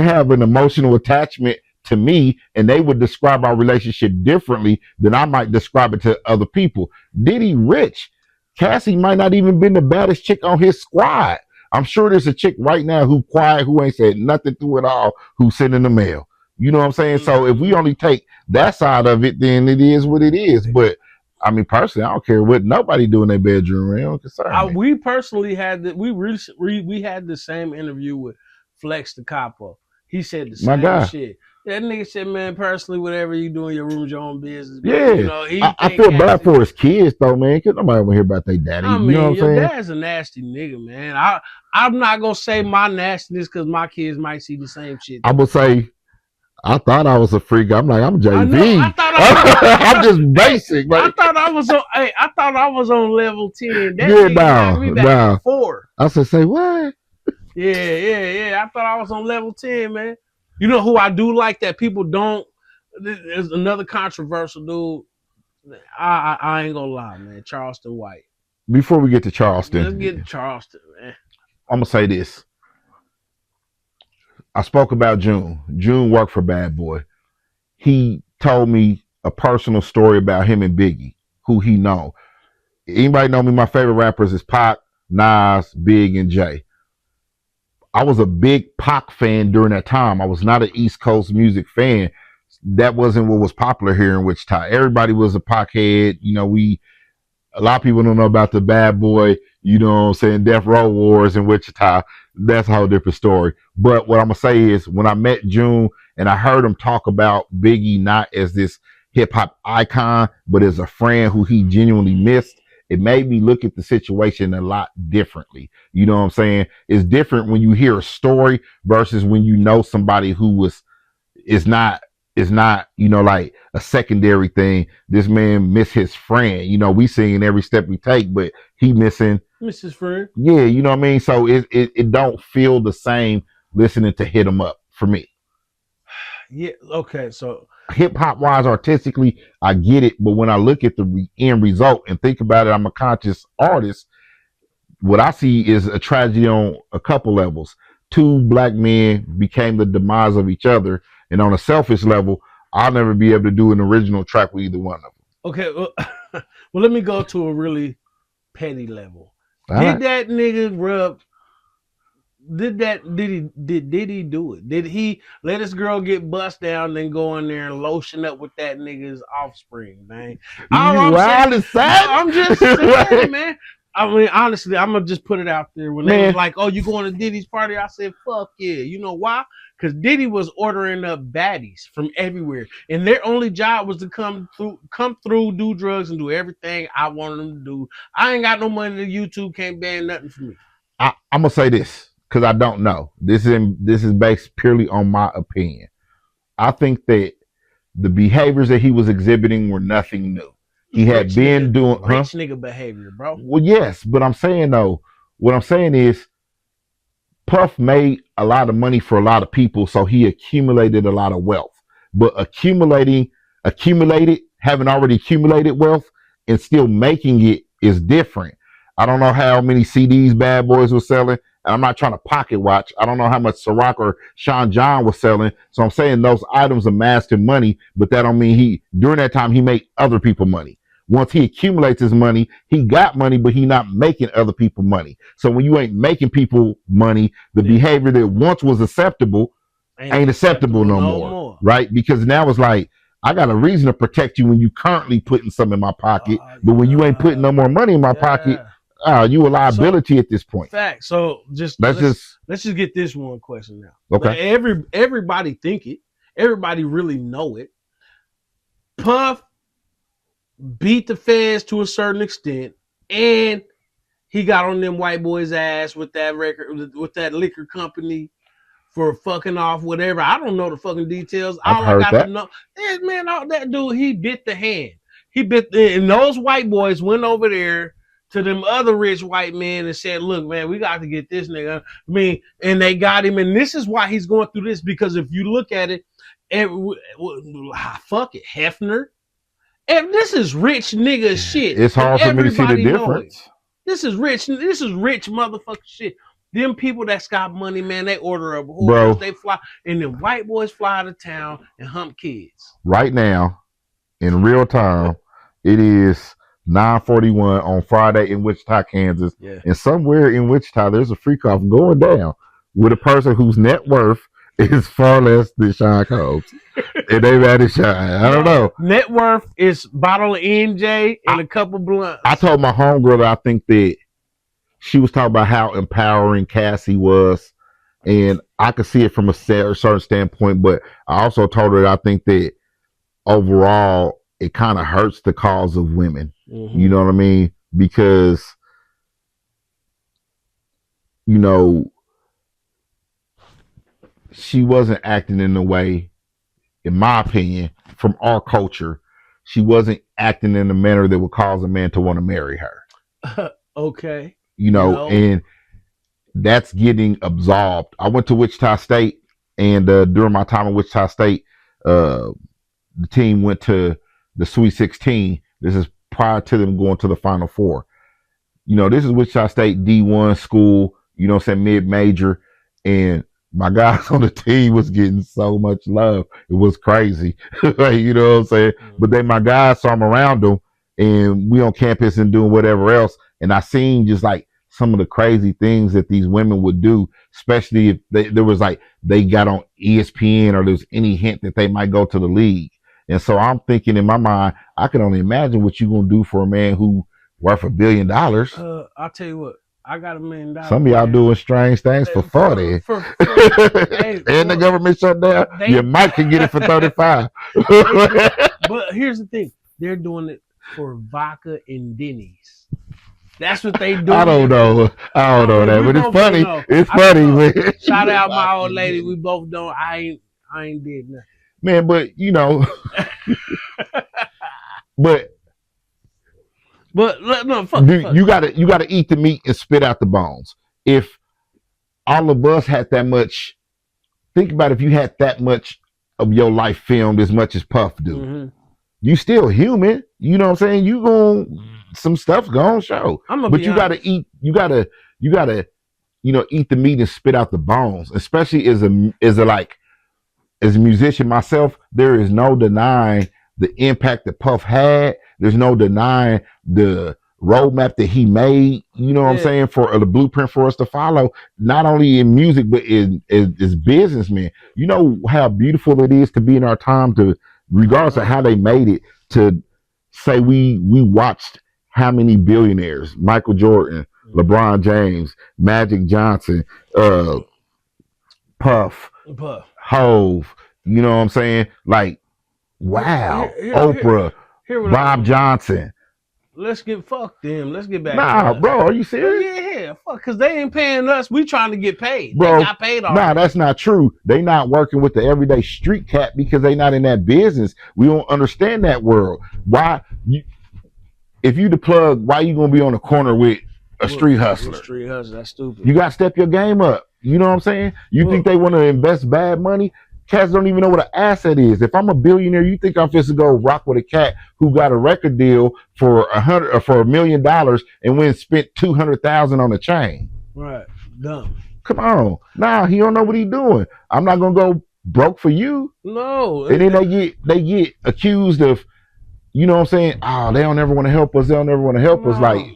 have an emotional attachment to me, and they would describe our relationship differently than I might describe it to other people. Diddy rich. Cassie might not even been the baddest chick on his squad. I'm sure there's a chick right now who quiet, who ain't said nothing through it all, who's sending the mail. You know what I'm saying? So if we only take that side of it, then it is what it is. But I mean, personally, I don't care what nobody do in their bedroom. It don't concern me. We personally had we had the same interview with Flex the Capo. He said the same shit. That nigga said, man, personally, whatever you do in your room is your own business. But, yeah, you know, I feel bad for his kids though, man, because nobody want to hear about their daddy. I mean, you know what I'm saying? Your dad's a nasty nigga, man. I'm not gonna say my nastiness because my kids might see the same shit. I would say, I thought I was a freak. I'm like, I'm JV. I'm just basic. Like, I thought I was on level 10. That yeah, got me back 4. I said, say what? Yeah. I thought I was on level 10, man. You know who I do like that people don't? There's another controversial dude. I ain't gonna lie, man. Charleston White. Before we get to Charleston, let's get to Charleston, man. I'm gonna say this. I spoke about June. June worked for Bad Boy. He told me a personal story about him and Biggie, who he know. Anybody know me? My favorite rappers is Pac, Nas, Big, and Jay. I was a big Pac fan during that time. I was not an East Coast music fan. That wasn't what was popular here in Wichita. Everybody was a Pac head. You know, a lot of people don't know about the Bad Boy, you know what I'm saying, Death Row Wars in Wichita. That's a whole different story. But what I'm going to say is when I met June and I heard him talk about Biggie not as this hip hop icon, but as a friend who he genuinely missed, it made me look at the situation a lot differently. You know what I'm saying? It's different when you hear a story versus when you know somebody who is not, you know, like a secondary thing. This man missed his friend. You know, we singing every step we take, but he missing his friend. Yeah, you know what I mean? So it don't feel the same listening to Hit 'Em Up for me. Yeah. Okay. So Hip hop wise, artistically, I get it, but when I look at the end result and think about it, I'm a conscious artist. What I see is a tragedy on a couple levels. Two black men became the demise of each other, and on a selfish level, I'll never be able to do an original track with either one of them. okay. Well, well, let me go to a really petty level. All Did right. that nigga rub? Did he do it? Did he let his girl get bust down, then go in there and lotion up with that nigga's offspring, man? All You I'm saying, wild and sad? I'm just saying, man. I mean, honestly, I'm gonna just put it out there. When they Man. was like, "Oh, you going to Diddy's party?" I said, "Fuck yeah!" You know why? Because Diddy was ordering up baddies from everywhere, and their only job was to come through, do drugs, and do everything I wanted them to do. I ain't got no money to YouTube, can't ban nothing for me. I'm gonna say this because I don't know. This is based purely on my opinion. I think that the behaviors that he was exhibiting were nothing new. He had been doing rich nigga behavior, bro. Well, yes, but I'm saying though, what I'm saying is Puff made a lot of money for a lot of people, so he accumulated a lot of wealth. But having already accumulated wealth and still making it is different. I don't know how many CDs Bad Boys was selling. And I'm not trying to pocket watch. I don't know how much Ciroc or Sean John was selling. So I'm saying those items amassed him money, but that don't mean during that time he made other people money. Once he accumulates his money, he got money, but he not making other people money. So when you ain't making people money, the behavior that once was acceptable ain't acceptable no more. Right? Because now it's like, I got a reason to protect you when you currently putting some in my pocket, but when you ain't putting no more money in my pocket, you a liability at this point. Fact. So let's just get this one question now. Okay. Everybody think it. Everybody really know it. Puff beat the feds to a certain extent, and he got on them white boys' ass with that liquor company for fucking off whatever. I don't know the fucking details. All I got to know is, man, that dude, he bit the hand. And those white boys went over there to them other rich white men and said, look, man, we got to get this nigga. I mean, and they got him. And this is why he's going through this, because if you look at it, fuck it, Hefner. And this is rich nigga shit. It's hard for me to see the difference. This is rich motherfucker shit. Them people that's got money, man, they order up Bro, horses, they fly, and the white boys fly out of town and hump kids. Right now, in real time, it is 9:41 on Friday in Wichita, Kansas. Yeah. And somewhere in Wichita, there's a freak off going down with a person whose net worth is far less than Sean Combs. And they mad at Sean. I don't know. Net worth is bottle of NJ and a couple blunts. I told my homegirl that I think that she was talking about how empowering Cassie was. And I could see it from a certain standpoint. But I also told her that I think that overall, it kind of hurts the cause of women. Mm-hmm. You know what I mean? Because, you know, she wasn't acting in the way, in my opinion, from our culture. She wasn't acting in a manner that would cause a man to want to marry her. Okay. You know, and that's getting absolved. I went to Wichita State, and during my time at Wichita State, the team went to the Sweet 16. This is prior to them going to the Final Four. You know, this is Wichita State D1 school, you know what I'm saying, mid-major, and my guys on the team was getting so much love. It was crazy. Like, you know what I'm saying? But then my guys, so I'm around them, and we on campus and doing whatever else, and I seen just like some of the crazy things that these women would do, especially if there was like they got on ESPN or there's any hint that they might go to the league. And so I'm thinking in my mind, I can only imagine what you're going to do for a man who worth $1 billion. I'll tell you what, I got $1 million. Some of y'all doing strange things for 40. And the government shut down. You might can get it for 35. But here's the thing. They're doing it for vodka and Denny's. That's what they do. I don't know that, but it's funny. It's funny. Man. Shout out my old lady. We both don't. I ain't did nothing. Man, but you know, but no, fuck. You gotta eat the meat and spit out the bones. If all of us had that much, think about if you had that much of your life filmed as much as Puff do. Mm-hmm. You still human. You know what I'm saying? You some stuff's gonna show. But you gotta eat, you gotta, eat the meat and spit out the bones. Especially as a musician myself, there is no denying the impact that Puff had. There's no denying the roadmap that he made, you know what I'm saying, for the blueprint for us to follow, not only in music, but as businessmen. You know how beautiful it is to be in our time, to regardless of how they made it, to say we watched how many billionaires, Michael Jordan, LeBron James, Magic Johnson, Puff, Hove, you know what I'm saying? Like, wow, Oprah, Bob Johnson. Let's fuck them. Let's get back. Nah, bro, are you serious? Yeah, fuck, because they ain't paying us. We trying to get paid. Bro, they got paid already. Nah, that's not true. They not working with the everyday street cat because they not in that business. We don't understand that world. Why? If you the plug, why you gonna be on the corner with a street hustler? Street hustler, that's stupid. You gotta step your game up. You know what I'm saying? You think they want to invest bad money? Cats don't even know what an asset is. If I'm a billionaire, you think I'm supposed to go rock with a cat who got a record deal for $1 million and went and spent $200,000 on a chain? Right, dumb. Come on, nah, he don't know what he doing. I'm not gonna go broke for you. No, and then they get accused of, you know what I'm saying? Oh, they don't ever want to help us. They don't ever want to help us. Like,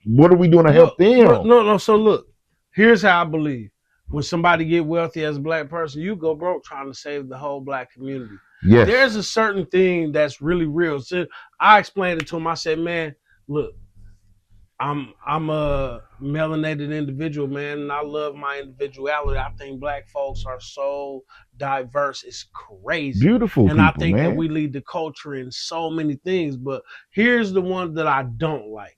what are we doing to help them? No. So look, here's how I believe. When somebody get wealthy as a black person, you go broke trying to save the whole black community. Yes. There's a certain thing that's really real. So I explained it to him. I said, man, look, I'm a melanated individual, man, and I love my individuality. I think black folks are so diverse. It's crazy. Beautiful and people, I think man. that we lead the culture in so many things. But here's the one that I don't like.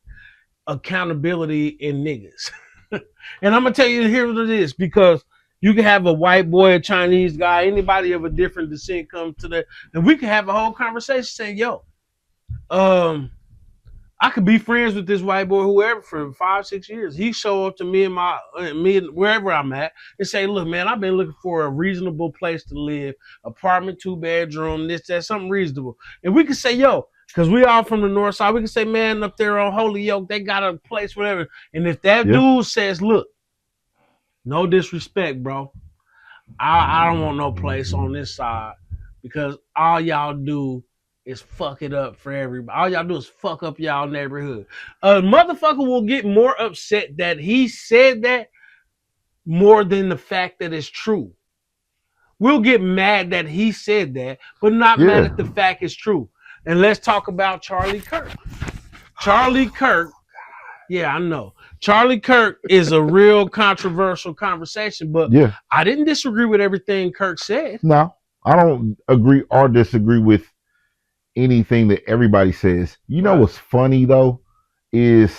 Accountability in niggas. And I'm gonna tell you here what it is, because you can have a white boy, a Chinese guy, anybody of a different descent come to that, and we can have a whole conversation saying, yo, I could be friends with this white boy, whoever, for 5-6 years. He show up to me and wherever I'm at and say, look, man, I've been looking for a reasonable place to live, apartment, 2-bedroom, this, that, something reasonable. And we can say, yo, because we all from the north side, we can say, man, up there on Holyoke, they got a place, whatever. And if that dude says, look, no disrespect, bro, I don't want no place on this side, because all y'all do is fuck it up for everybody. All y'all do is fuck up y'all neighborhood. A motherfucker will get more upset that he said that more than the fact that it's true. We'll get mad that he said that, but not mad at the fact it's true. And let's talk about Charlie Kirk. Charlie Kirk, yeah, I know. Charlie Kirk is a real controversial conversation, but I didn't disagree with everything Kirk said. No, I don't agree or disagree with anything that everybody says. You know what's funny though is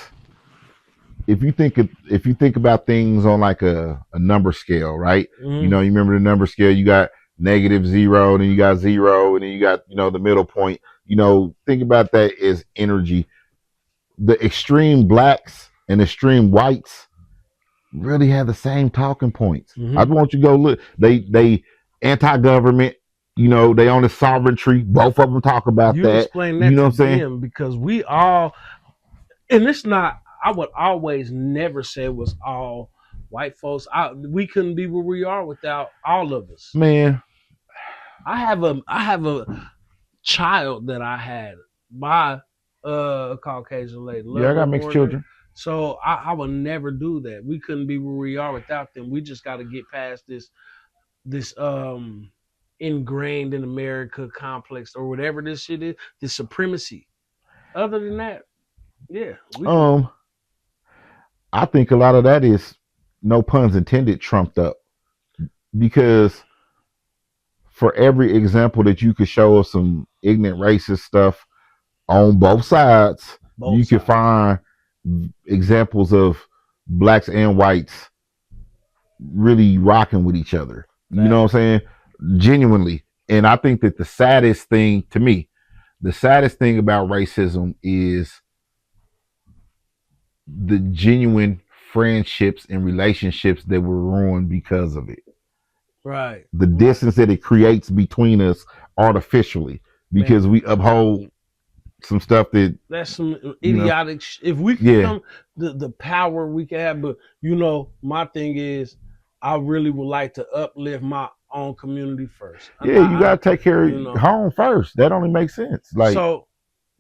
if you think about things on like a number scale, right? Mm-hmm. You know, you remember the number scale, you got -0, then you got 0, and then you got, the middle point. Think about that as energy. The extreme blacks and extreme whites really have the same talking points. Mm-hmm. I want you to go look. They anti-government. They own the sovereignty. Both of them talk about that. Explain that, what I'm saying? Because we all, and it's not. I would always never say it was all white folks. We couldn't be where we are without all of us. Man, I have a child that I had by a Caucasian lady. Yeah, I got mixed children. So I would never do that. We couldn't be where we are without them. We just got to get past this ingrained in America complex or whatever this shit is, this supremacy. Other than that, yeah. I think a lot of that is, no puns intended, trumped up, because for every example that you could show of some ignorant racist stuff on both sides, you can find examples of blacks and whites really rocking with each other. You know what I'm saying? Genuinely. And I think that the saddest thing about racism is the genuine friendships and relationships that were ruined because of it. Right. The distance that it creates between us artificially because we uphold some stuff that that's some idiotic. If we could come, the power we can have, but my thing is, I really would like to uplift my own community first. You gotta take care of home first. That only makes sense. Like, so,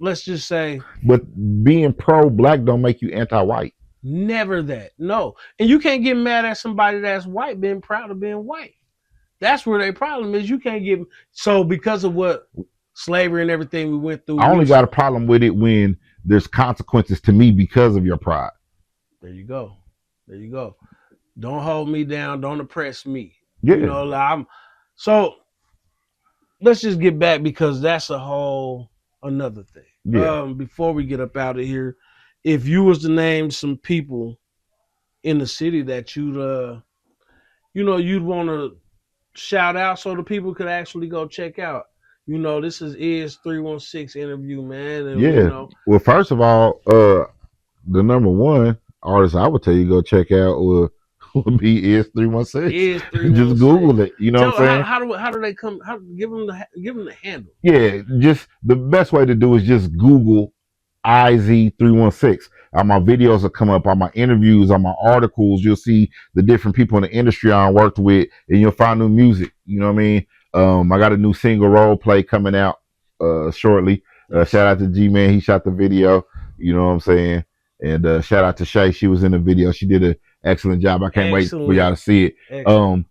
let's just say, but being pro-black don't make you anti-white. Never that. No, and you can't get mad at somebody that's white being proud of being white. That's where their problem is. You can't get so because of what slavery and everything we went through. I only got a problem with it when there's consequences to me because of your pride. There you go. Don't hold me down. Don't oppress me. Yeah. So let's just get back because that's a whole another thing. Yeah. Before we get up out of here, if you was to name some people in the city that you'd want to shout out so the people could actually go check out. This is Iz316 Interview, man. And, Well, first of all, the number one artist I would tell you go check out would be Iz316. Just Google it. You know what I'm saying? How do they come? How give them the handle? Yeah, just the best way to do is just Google Iz316. All my videos will come up, all my interviews, all my articles. You'll see the different people in the industry I worked with, and you'll find new music. You know what I mean? I got a new single role play coming out shortly. Shout out to G-Man, he shot the video. You know what I'm saying? And shout out to Shay, she was in the video. She did an excellent job. I can't wait for y'all to see it. Excellent.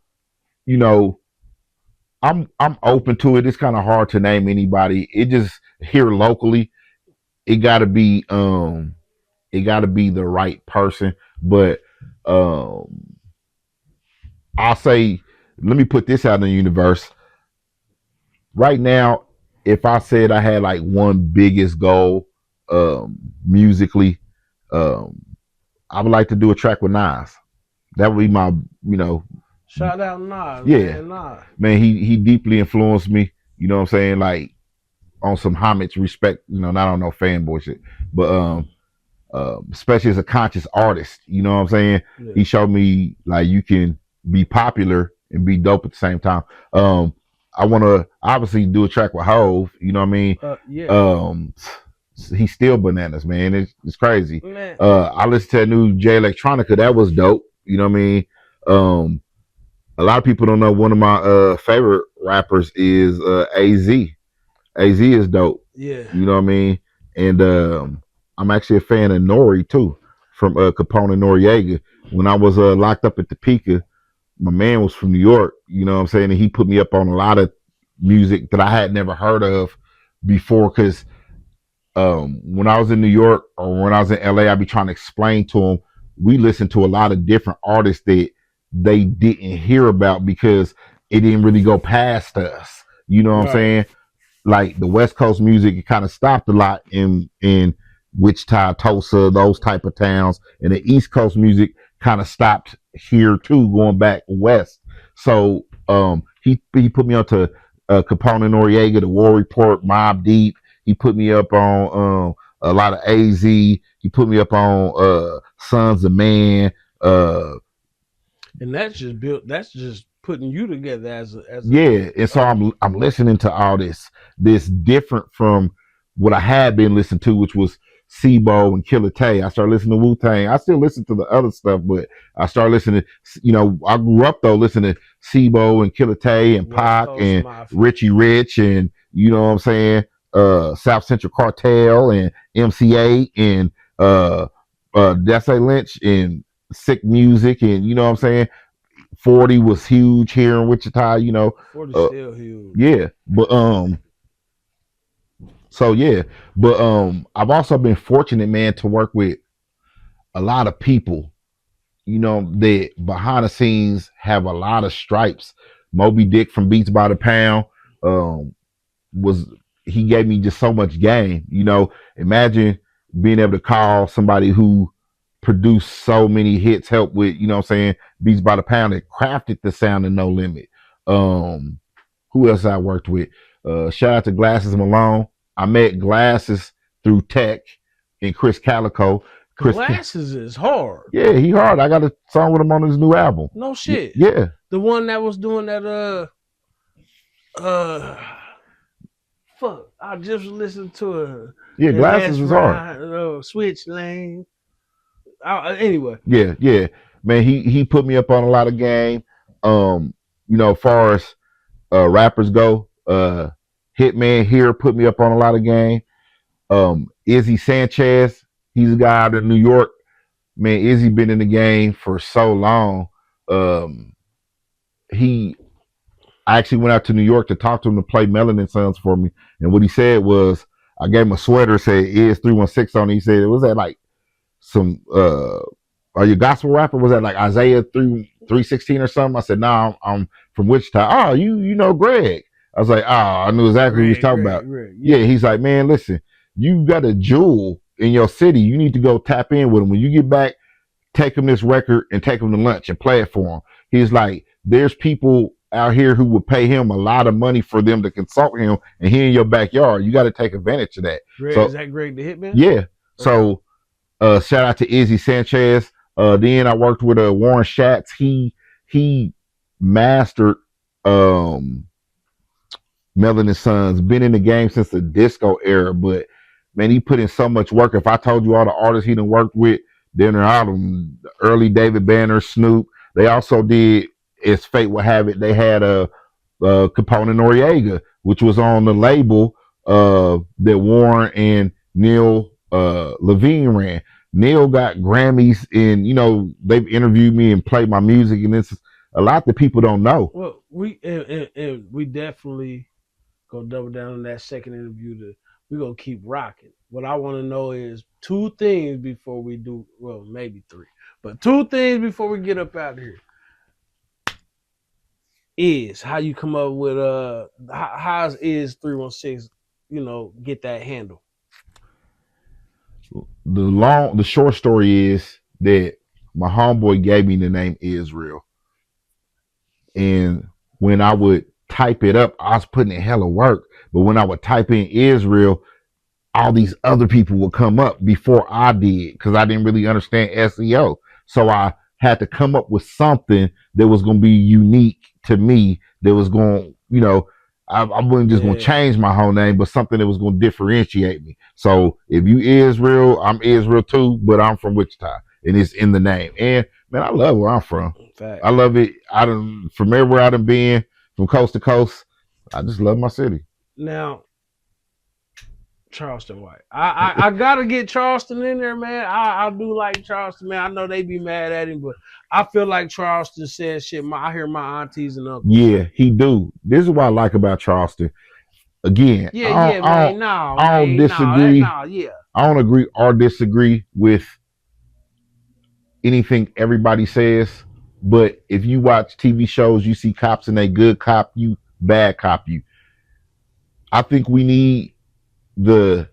I'm open to it. It's kind of hard to name anybody. It just here locally, it gotta be the right person. But I'll say, let me put this out in the universe. Right now, if I said I had like one biggest goal musically, I would like to do a track with Nas. That would be my, shout out Nas. Yeah, man, he deeply influenced me. You know what I'm saying? Like on some homage, respect. Not on no fanboy shit, but especially as a conscious artist. You know what I'm saying? Yeah. He showed me like you can be popular and be dope at the same time. I want to obviously do a track with Hove. You know what I mean? He's still bananas, man. It's crazy. Man. I listened to a new J Electronica. That was dope. You know what I mean? A lot of people don't know one of my favorite rappers is AZ. AZ is dope. Yeah. You know what I mean? And I'm actually a fan of Nori too, from Capone and Noriega. When I was locked up at Topeka, my man was from New York, you know what I'm saying? And he put me up on a lot of music that I had never heard of before, because when I was in New York or when I was in LA, I'd be trying to explain to them, we listened to a lot of different artists that they didn't hear about because it didn't really go past us. You know what I'm saying? Like the West Coast music, it kind of stopped a lot in Wichita, Tulsa, those type of towns. And the East Coast music kind of stopped here too, going back west. So he put me onto Capone and Noriega, the War Report, Mobb Deep. He put me up on a lot of AZ. He put me up on Sons of Man. And that's just putting you together as a and so I'm listening to all this different from what I had been listening to, which was Sibo and Killer Tay. I started listening to Wu-Tang. I still listen to the other stuff, but I started listening, I grew up though listening to Sibo and Killer Tay and Pac and Richie Rich and you know what I'm saying, South Central Cartel and MCA and Desi Lynch and Sick Music, and you know what I'm saying, 40 was huge here in Wichita, 40 still huge. Yeah, but I've also been fortunate, man, to work with a lot of people, that behind the scenes have a lot of stripes. Moby Dick from Beats by the Pound he gave me just so much game. Imagine being able to call somebody who produced so many hits, help with, Beats by the Pound, that crafted the sound of No Limit. Who else I worked with? Shout out to Glasses Malone. I met Glasses through Tech and Chris Calico. Glasses is hard. Yeah, he hard. I got a song with him on his new album. No shit. Yeah. The one that was doing that fuck. I just listened to her. Yeah, The Glasses last is hard. round, switch lane. Anyway. Yeah. Man, he put me up on a lot of game. As far as rappers go, Hitman here put me up on a lot of game. Iz316, he's a guy out of New York. Man, Izzy been in the game for so long. I actually went out to New York to talk to him to play Melanin Sons for me. And what he said was, I gave him a sweater, said Iz316 on it. He said, was that like some, are you a gospel rapper? Was that like Isaiah 3:16 or something? I said, no, I'm from Wichita. Oh, you know Greg. I was like, I knew exactly who he was talking about. Yeah, he's like, man, listen, you got a jewel in your city. You need to go tap in with him. When you get back, take him this record and take him to lunch and play it for him. He's like, there's people out here who would pay him a lot of money for them to consult him, and he in your backyard. You got to take advantage of that. Greg, so, is that Greg the Hitman? Yeah. Okay. So shout out to Iz316. Then I worked with Warren Schatz. He mastered Melanin Sons. Been in the game since the disco era, but man, he put in so much work. If I told you all the artists he done worked with, then they're out of them. Early David Banner, Snoop. They also did, as fate would have it, they had a Capone and Noriega, which was on the label that Warren and Neil Levine ran. Neil got Grammys, and they've interviewed me and played my music, and it's a lot that people don't know. Well, we definitely go double down on that second interview. We're gonna keep rocking. What I want to know is two things before we do. Well, maybe three, but two things before we get up out of here. Is how you come up with how's Iz316 get that handle? The short story is that my homeboy gave me the name Israel, and when I would type it up, I was putting in hella work. But when I would type in Israel, all these other people would come up before I did, because I didn't really understand SEO. So I had to come up with something that was going to be unique to me, that was going, I wasn't just going to change my whole name, but something that was going to differentiate me. So if you Israel, I'm Israel too, but I'm from Wichita, and it's in the name. And man, I love where I'm from. Fact. I love it. From everywhere I done been, from coast to coast, I just love my city. Now, Charleston White. I gotta get Charleston in there, man. I do like Charleston, man. I know they be mad at him, but I feel like Charleston says shit. I hear my aunties and uncles. Yeah, he do. This is what I like about Charleston. Again, I don't disagree. I don't agree or disagree with anything everybody says. But if you watch TV shows, you see cops and they good cop you, bad cop you. I think we need the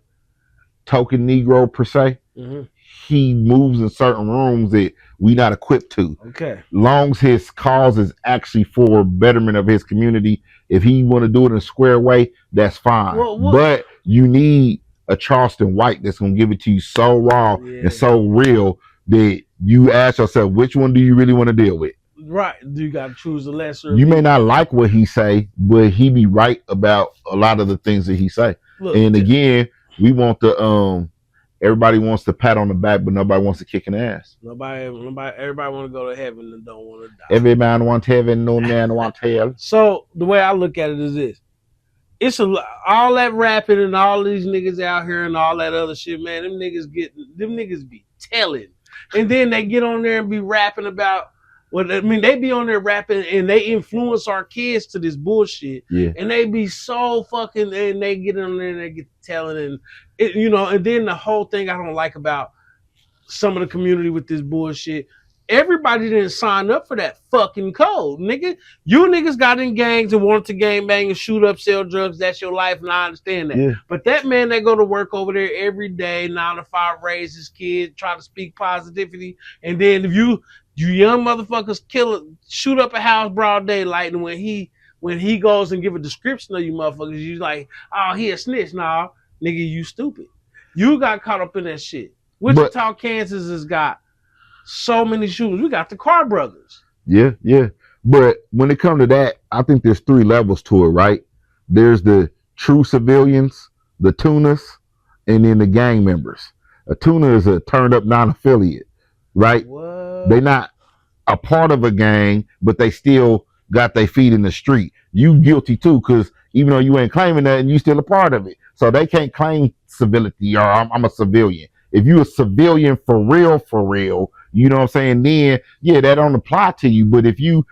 token Negro per se. Mm-hmm. He moves in certain rooms that we not equipped to. Okay. Long as his cause is actually for betterment of his community, if he want to do it in a square way, that's fine. But you need a Charleston White that's gonna give it to you so raw and so real that you ask yourself, which one do you really want to deal with? Right. You got to choose the lesser. You may not like what he say, but he be right about a lot of the things that he say. Look, and again, we want the everybody wants to pat on the back, but nobody wants to kick an ass. Everybody want to go to heaven and don't want to die. Every man wants heaven, no man wants hell. So the way I look at it is this: it's all that rapping and all these niggas out here and all that other shit, man. Them niggas be telling, and then they get on there and be rapping about. Well, I mean, they be on there rapping and they influence our kids to this bullshit. Yeah. And they be so fucking, and they get on there and they get telling, and and then the whole thing I don't like about some of the community with this bullshit. Everybody didn't sign up for that fucking code, nigga. You niggas got in gangs and wanted to gang bang and shoot up, sell drugs. That's your life, and I understand that. Yeah. But that man that go to work over there every day, 9 to 5, raise his kid, try to speak positivity, and then if you young motherfuckers shoot up a house broad daylight, and when he goes and give a description of you motherfuckers, you like, oh, he a snitch. Nah, nigga, you stupid. You got caught up in that shit. Wichita, Kansas has got so many shooters. We got the Carr brothers. Yeah. But when it comes to that, I think there's 3 levels to it, right? There's the true civilians, the tuners, and then the gang members. A tuner is a turned up non-affiliate, right? What? They not a part of a gang, but they still got their feet in the street. You guilty too, because even though you ain't claiming that, you still a part of it. So they can't claim civility or I'm a civilian. If you a civilian for real, you know what I'm saying? Then yeah, that don't apply to you. But if you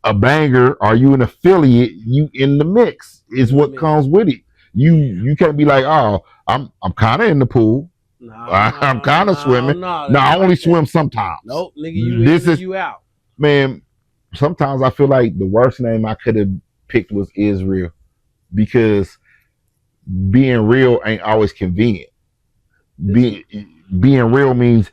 a banger or you an affiliate, you in the mix is what comes with it. You can't be like, oh, I'm kind of in the pool. I'm kind of swimming. No, I only swim sometimes. Nope, nigga, you out. Man, sometimes I feel like the worst name I could have picked was Israel, because being real ain't always convenient. Being real means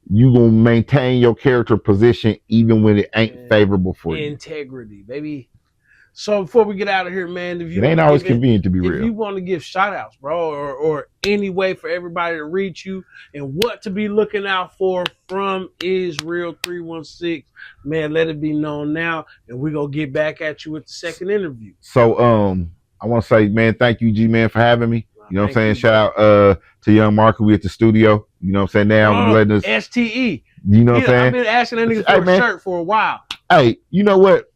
you gonna maintain your character position even when it ain't favorable for you. Integrity, baby. So before we get out of here, man, if you it ain't always convenient to be real. If you want to give shout outs, bro, or any way for everybody to reach you and what to be looking out for from Iz316, man, let it be known now, and we're gonna get back at you with the second interview. So I want to say, man, thank you, G man, for having me. You know what I'm saying? Shout out to Young Marco. We at the studio. You know what I'm saying? Now I'm letting us STE. You know what I'm saying? I've been asking that nigga for a shirt for a while. Hey, you know what?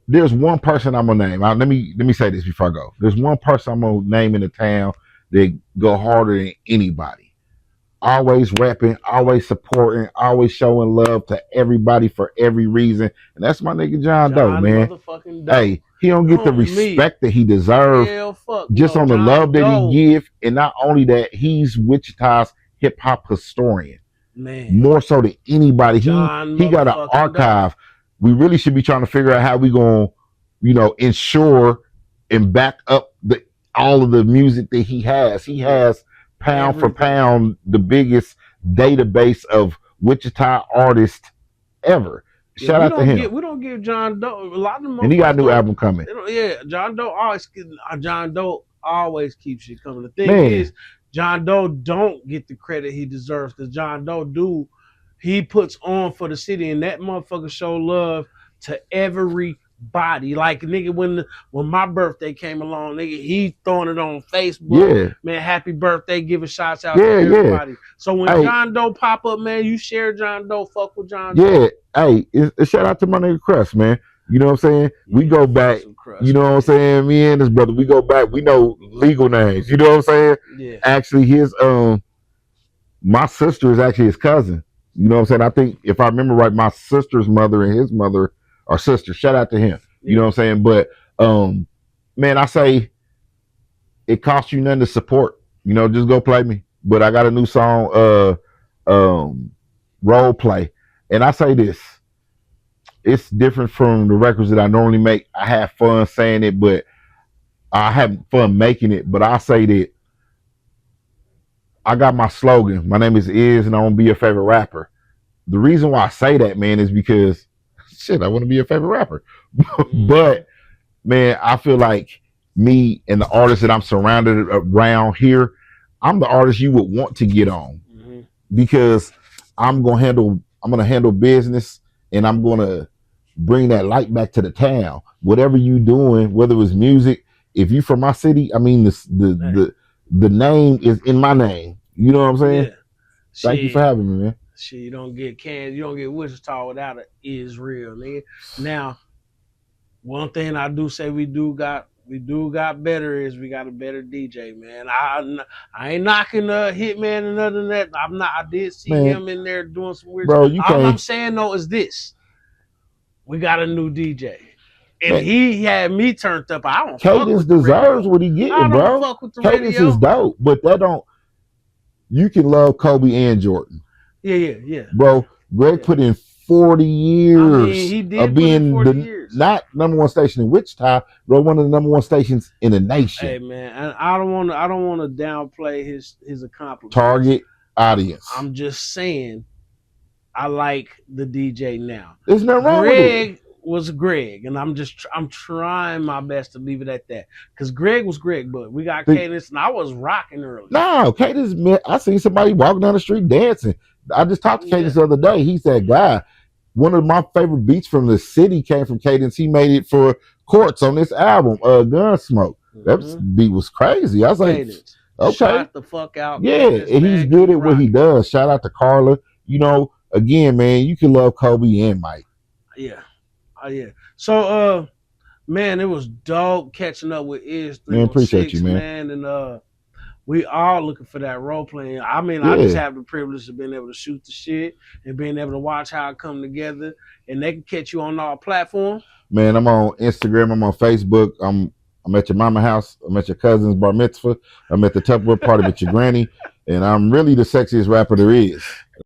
There's one person I'm gonna name. Let me say this before I go. There's one person I'm gonna name in the town that go harder than anybody. Always rapping, always supporting, always showing love to everybody for every reason, and that's my nigga John Doe, man. Hey, he don't get the respect that he deserves just on the love that he give, and not only that, he's Wichita's hip hop historian. Man, more so than anybody. He got an archive. We really should be trying to figure out how we gonna, ensure and back up all of the music that he has. He has pound for pound the biggest database of Wichita artists ever. Shout out to him. We don't give John Doe a lot of them. And he got a new album coming. John Doe always keeps shit coming. The thing is, John Doe don't get the credit he deserves, because John Doe he puts on for the city, and that motherfucker show love to everybody. Like, nigga, when my birthday came along, nigga, he throwing it on Facebook. Man, happy birthday, giving shots out to everybody. So when John Doe pop up, man, you share John Doe, fuck with John Doe. Hey, shout out to my nigga Crust, man. You know what I'm saying? We go back. You know what I'm saying? Me and his brother, we go back. We know legal names. You know what I'm saying? Yeah. Actually, my sister is actually his cousin. You know what I'm saying? I think if I remember right, my sister's mother and his mother are sisters. Shout out to him. You know what I'm saying? But man, I say it costs you nothing to support. Just go play me. But I got a new song, Role Play. And I say this. It's different from the records that I normally make. I have fun saying it, but I have fun making it. But I say that I got my slogan. My name is Iz, and I want to be your favorite rapper. The reason why I say that, man, is because shit, I want to be your favorite rapper. But man, I feel like me and the artists that I'm surrounded around here, I'm the artist you would want to get on, because I'm gonna handle business, and I'm gonna bring that light back to the town. Whatever you doing, whether it was music, if you from my city, I mean the name is in my name. You know what I'm saying? Thank you for having me, man. Shit, you don't get Wichita without it. Is real, nigga. Now, one thing I do say we do got better is we got a better DJ, man. I ain't knocking Hitman and other than that. I did see him in there doing some weird stuff. All I'm saying though is this: we got a new DJ. And he had me turned up. I don't fuck with the deserves what he getting, bro. I don't fuck with the radio. Cadence is dope, but that don't. You can love Kobe and Jordan. Yeah. Bro, Greg put in 40 years he did of being not number one station in Wichita, but one of the number one stations in the nation. Hey man, and I don't want to downplay his accomplishments. Target audience. I'm just saying, I like the DJ now. There's nothing wrong with it. Was Greg, and I'm trying my best to leave it at that, because Greg was Greg, but we got Cadence, and I was rocking early. No, Cadence, man, I seen somebody walking down the street dancing. I just talked to Cadence the other day. He said, "God, one of my favorite beats from the city came from Cadence. He made it for Courts on this album, Gunsmoke. That beat was crazy. I was like, Cadence. okay, Shot the fuck out. yeah, Cadence, and he's man, good keep at what he rocking. does. Shout out to Carla. You know, again, man, you can love Kobe and Mike. Yeah. Oh yeah. So man, it was dope catching up with Iz316, Man, appreciate you, man. And we all looking for that role playing. I mean, Yeah. I just have the privilege of being able to shoot the shit and being able to watch how it come together. And they can catch you on all platforms. Man, I'm on Instagram. I'm on Facebook. I'm at your mama house. I'm at your cousin's bar mitzvah. I'm at the Tupperware party with your granny. And I'm really the sexiest rapper there is.